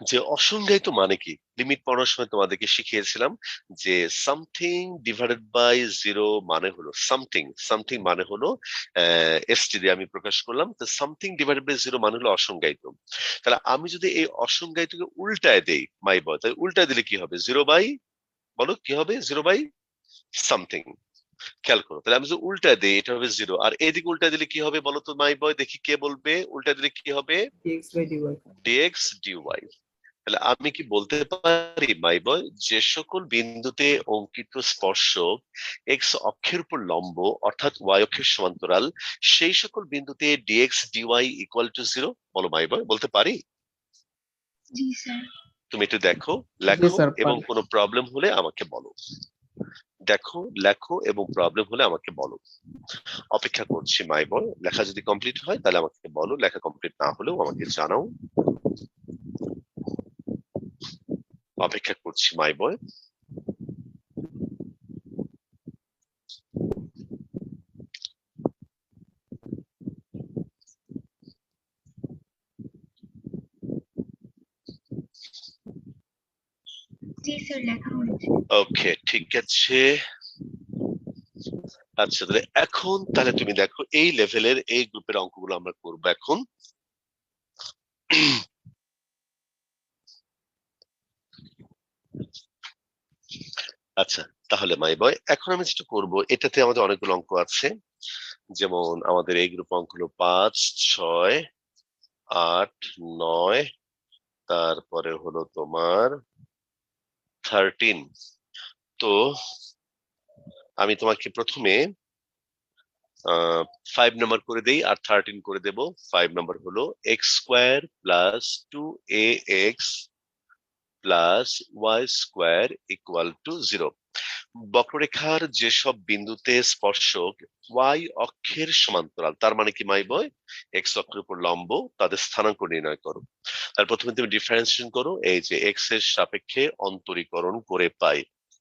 A: যে অসংজ্ঞায়িত মানে কি? লিমিট পড়ার সময় তোমাদেরকে শিখিয়েছিলাম যে সামথিং ডিভাইডেড বাই জিরো মানে হলো সামথিং, সামথিং মানে হলো এসটি দিয়ে আমি প্রকাশ করলাম, তো সামথিং ডিভাইডেড বাই জিরো মানে হলো অসংজ্ঞায়িত। তাহলে আমি যদি এই অসংজ্ঞায়িতকে উল্টায় দেই মাই বয়, তাহলে উল্টায় দিলে কি হবে? জিরো বাই, বলো কি হবে? Zero by something. খেয়াল করো, তাহলে আমি যদি উল্টায় দিই এটা হবে জিরো, আর এদিকে উল্টায় দিলে কি হবে বলো তো মাই বয়, দেখি কে বলবে উল্টায় দিলে কি হবে? dx dy। তাহলে আমি কি বলতে পারি মাই বয়, যে সকল বিন্দুতে অঙ্কিত স্পর্শক এক্স অক্ষের উপর লম্ব অর্থাৎ ওয়াই অক্ষের সমান্তরাল, সেই সকল বিন্দুতে dx dy equal two zero? বলো মাই বয়, বলতে পারি?
E: জি স্যার।
A: তুমি একটু দেখো, লেখো,
C: স্যার,
A: এবং
C: পারি।
A: কোনো প্রবলেম হলে আমাকে বলো। দেখো, লেখো, এবং প্রবলেম হলে আমাকে বলো। অপেক্ষা করছি মাই বয়, লেখা যদি কমপ্লিট হয় তাহলে আমাকে বলো, লেখা কমপ্লিট না হলেও আমাকে জানাও। অপেক্ষা করছি মাই বয়।
E: জি স্যার, লেখা হয়েছে।
A: ওকে, ঠিক আছে। আচ্ছা, তাহলে এখন তাহলে তুমি দেখো এই লেভেলের এই গ্রুপের অঙ্কগুলো আমরা করবো এখন। আচ্ছা, তাহলে মাই বয় এখন আমি যেটা করবো, এটাতে আমাদের অনেকগুলো অঙ্ক আছে, যেমন আমাদের এই গ্রুপ অঙ্ক হলো 5, 6, 8, 9, তারপরে হলো তোমার 13। তো আমি তোমাকে প্রথমে 5 নাম্বার করে দেই আর 13 করে দেব। 5 নাম্বার হলো X square plus 2ax plus Y square equal to 0। বক্ররেখার যেসব বিন্দুতে স্পর্শক ওয়াই অক্ষের সমান্তরাল, তার মানে কি মাই বয়, এক্স অক্ষের উপর লম্ব, তাদের স্থানাঙ্ক নির্ণয় করো। তার প্রথমে তুমি ডিফারেন্সিয়েশন করো, এই যে এক্স এর সাপেক্ষে অন্তরীকরণ করে পাই,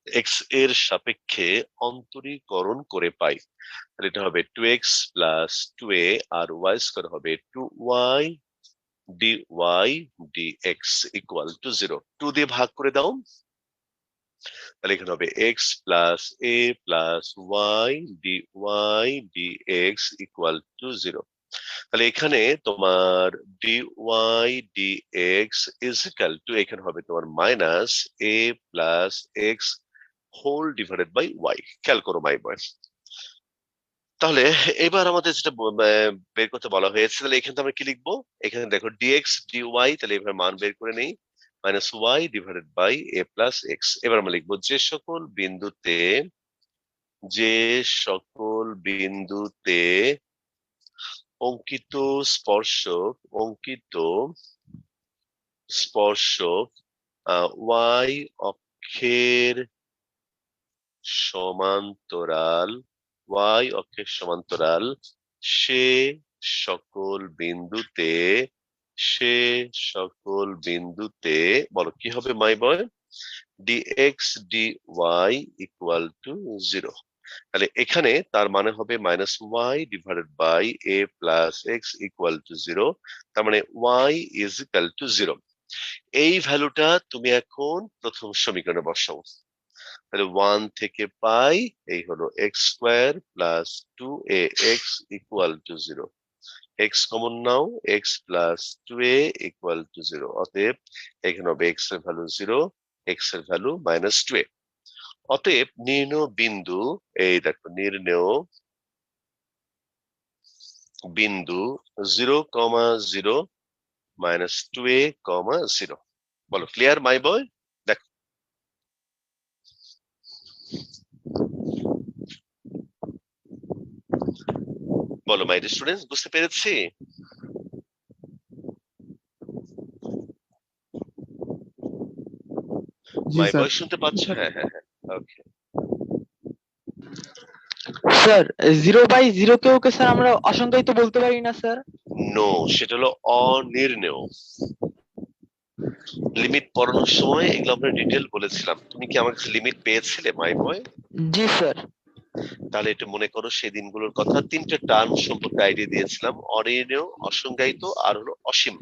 A: এক্স এর সাপেক্ষে অন্তরীকরণ করে পাই, তাহলে এটা হবে 2x প্লাস 2a, আর ওয়াই স্কোয়ার হবে 2y dy dx equal to 0। 2 দিয়ে ভাগ করে দাও, তাহলে এখানে হবে x plus a plus y dy dx equal to 0। তাহলে এখানে তোমার dy dx is equal to, এখানে হবে তোমার minus a plus x whole divided by y। খেয়াল করো মাই বয়, তাহলে এবার আমাদের যেটা বের করতে বলা হয়েছে, তাহলে এখানে আমরা কি লিখবো? এখানে দেখো dx dy, তাহলে এবার মান বের করে নেই, minus Y divided by A plus X. এবার আমরা লিখবো যে সকল বিন্দুতে অঙ্কিত স্পর্শক ওয়াই অক্ষের সমান্তরাল, সে সকল বিন্দুতে বলো কি হবে my boy, dx dy equal to 0। তাহলে এখানে তার মানে হবে minus Y divided by A plus X equal to 0, তার মানে ওয়াই ইজ ইকুয়াল টু 0। এই ভ্যালুটা তুমি এখন প্রথম সমীকরণে বসাও, তাহলে 1 থেকে পাই, এই হলো X square plus 2ax equal to 0। X common now, x plus 2a equal to 0। অতএব এখানে হবে এক্স এর ভ্যালু 0, এক্স এর ভ্যালু মাইনাস 2a। অতএব নির্ণেয় বিন্দু, এই দেখো নির্ণেয় বিন্দু 0,0 মাইনাস 2a, 0। বলো ক্লিয়ার মাই বয়? দেখো বলো মাই স্টুডেন্টস, বুঝতে পেরেছি?
C: জি
A: মাই
C: স্যার।
A: বয় শুনতে পাচ্ছ? হ্যাঁ হ্যাঁ হ্যাঁ, ওকে।
H: স্যার 0/0 কেও কে স্যার আমরা অসংজ্ঞায়িত বলতে পারি না স্যার?
A: নো, সেটা হলো অনির্ণেয়। লিমিট পড়ানোর সময় এগুলো আমরা ডিটেল বলেছিলাম। তুমি কি আমার কাছে লিমিট পেয়েছিলে মাই বয়?
H: জি স্যার।
A: তাহলে একটু মনে করো সেই দিনগুলোর কথা। তিনটে টার্ম সম্পর্কে আইডিয়া দিয়েছিলাম, অনির্ণেয়, অসংজ্ঞায়িত আর হলো অসীম।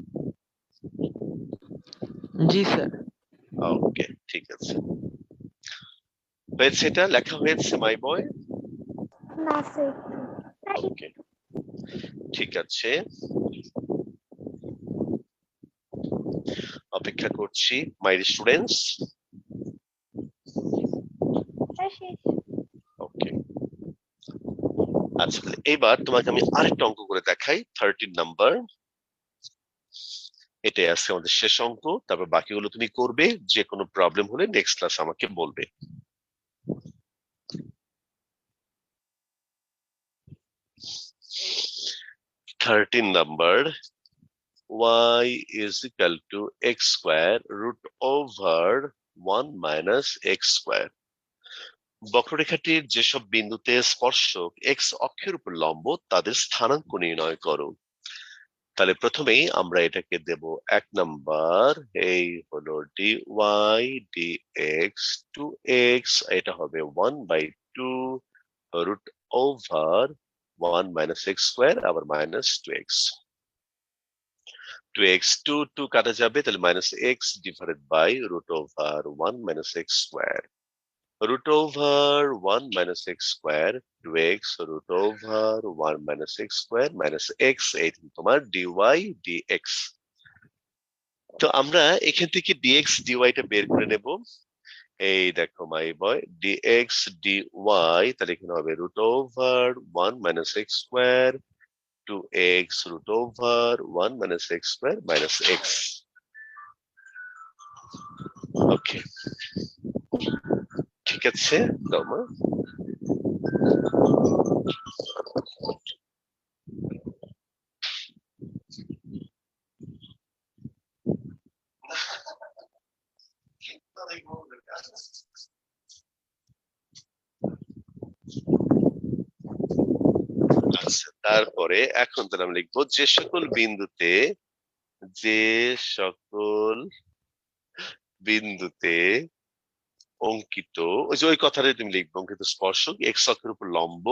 H: জি স্যার।
A: ওকে, ঠিক আছে। হয়েছে, এটা লেখা হয়েছে মাই বয়?
G: না স্যার,
A: ওকে, ঠিক আছে, অপেক্ষা করছি মাই স্টুডেন্টস।
G: শেষ।
A: ওকে, আচ্ছা, তাহলে এবার তোমাকে আমি আরেকটা অঙ্ক করে দেখাই, 13 নাম্বার। এটাই আজকে আমাদের শেষ অঙ্ক, তারপর বাকিগুলো তুমি করবে। যে কোনো প্রবলেম হলে নেক্সট ক্লাস আমাকে বলবে। Thirteen number, y is equal to x square root over 1 minus x square. বক্ররেখাটির যেসব বিন্দুতে স্পর্শক x অক্ষের উপর লম্ব তাদের স্থানাঙ্ক নির্ণয় করো। তাহলে প্রথমেই আমরা এটাকে দেব 1 নাম্বার, এই হলো dy dx 2x, এটা হবে 1/2 root over 1 minus x square, আবার minus 2x। 2x 2 কাটা যাবে, তাহলে minus x divided by root over 1 minus x square, root over 1 minus x square 2x root over 1 minus x square minus x, এই তোমার dy dx। তো আমরা এখান থেকে dx dy টা বের করে নেব। এই দেখো মাই বয়, dx dy, তাহলে এখানে হবে root over 1 minus x square 2x root over 1 minus x square minus x। ওকে, ঠিক আছে, দাও মা। আচ্ছা, তারপরে এখন তাহলে আমরা লিখবো যে সকল বিন্দুতে অঙ্কিত, ওই যে ওই কথাটাই তুমি লিখবে, অঙ্কিত স্পর্শক x অক্ষের উপর লম্ব,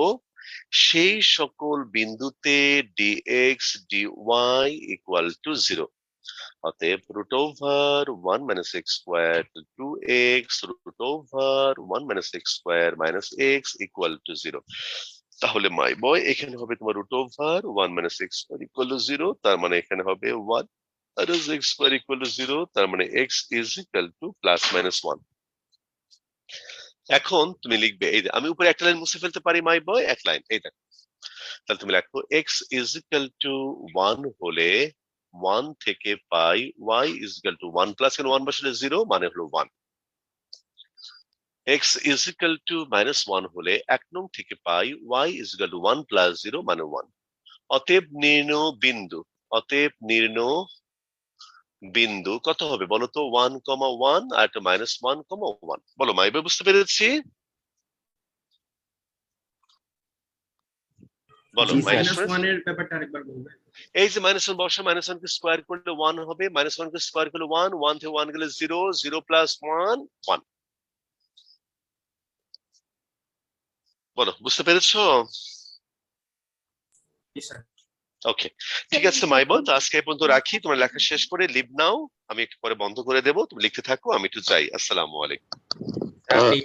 A: সেই সকল বিন্দুতে dx dy equal to 0। অতএব root over 1 minus x square to 2x root over 1 minus x square minus x equal to 0। তাহলে মাই বয় এখানে হবে তোমার root over 1 minus x square equal to 0, তার মানে এখানে হবে 1 minus x square equal to 0, তার মানে x is equal to plus minus 1। এখন তুমি লিখবে, এই যে আমি উপরে একটা লাইন মুছে ফেলতে পারি মাই বয়, এক লাইন, এই দেখো। তাহলে তুমি লিখো x is equal to 1 হলে 1 থেকে পাই y is equal to 1 plus 1 বসলে 0 মানে হলো 1। x is equal to minus 1 হলে 1 নং থেকে পাই y is equal to 1 plus 0 মানে 1। অতএব নির্ণয় বিন্দু, অতএব নির্ণয় বিন্দু কত হবে বলো তো? 1, 1 আর একটা minus 1, 1। বলো মাই বয়, বুঝতে পেরেছি? বলো
F: জি,
A: মাই
F: স্যার।
A: স্টুডেন্ট।
B: -1 এর ব্যাপারটা আরেকবার বলবেন।
A: এই যে -1 বসে, -1 কে স্কয়ার করলে 1 হবে, -1 কে স্কয়ার করলে 1, 1 থেকে 1 গেলে 0, 0 প্লাস 1, 1। বলো বুঝতে পেরেছো?
B: জি স্যার।
A: ওকে, ঠিক আছে মাই বয়, তো আজকে এই পর্যন্ত রাখি। তোমার লেখা শেষ করে লিভ নাও, আমি একটু পরে বন্ধ করে দেবো, তুমি লিখতে থাকো, আমি একটু যাই। আসসালামু আলাইকুম।
I: আপনি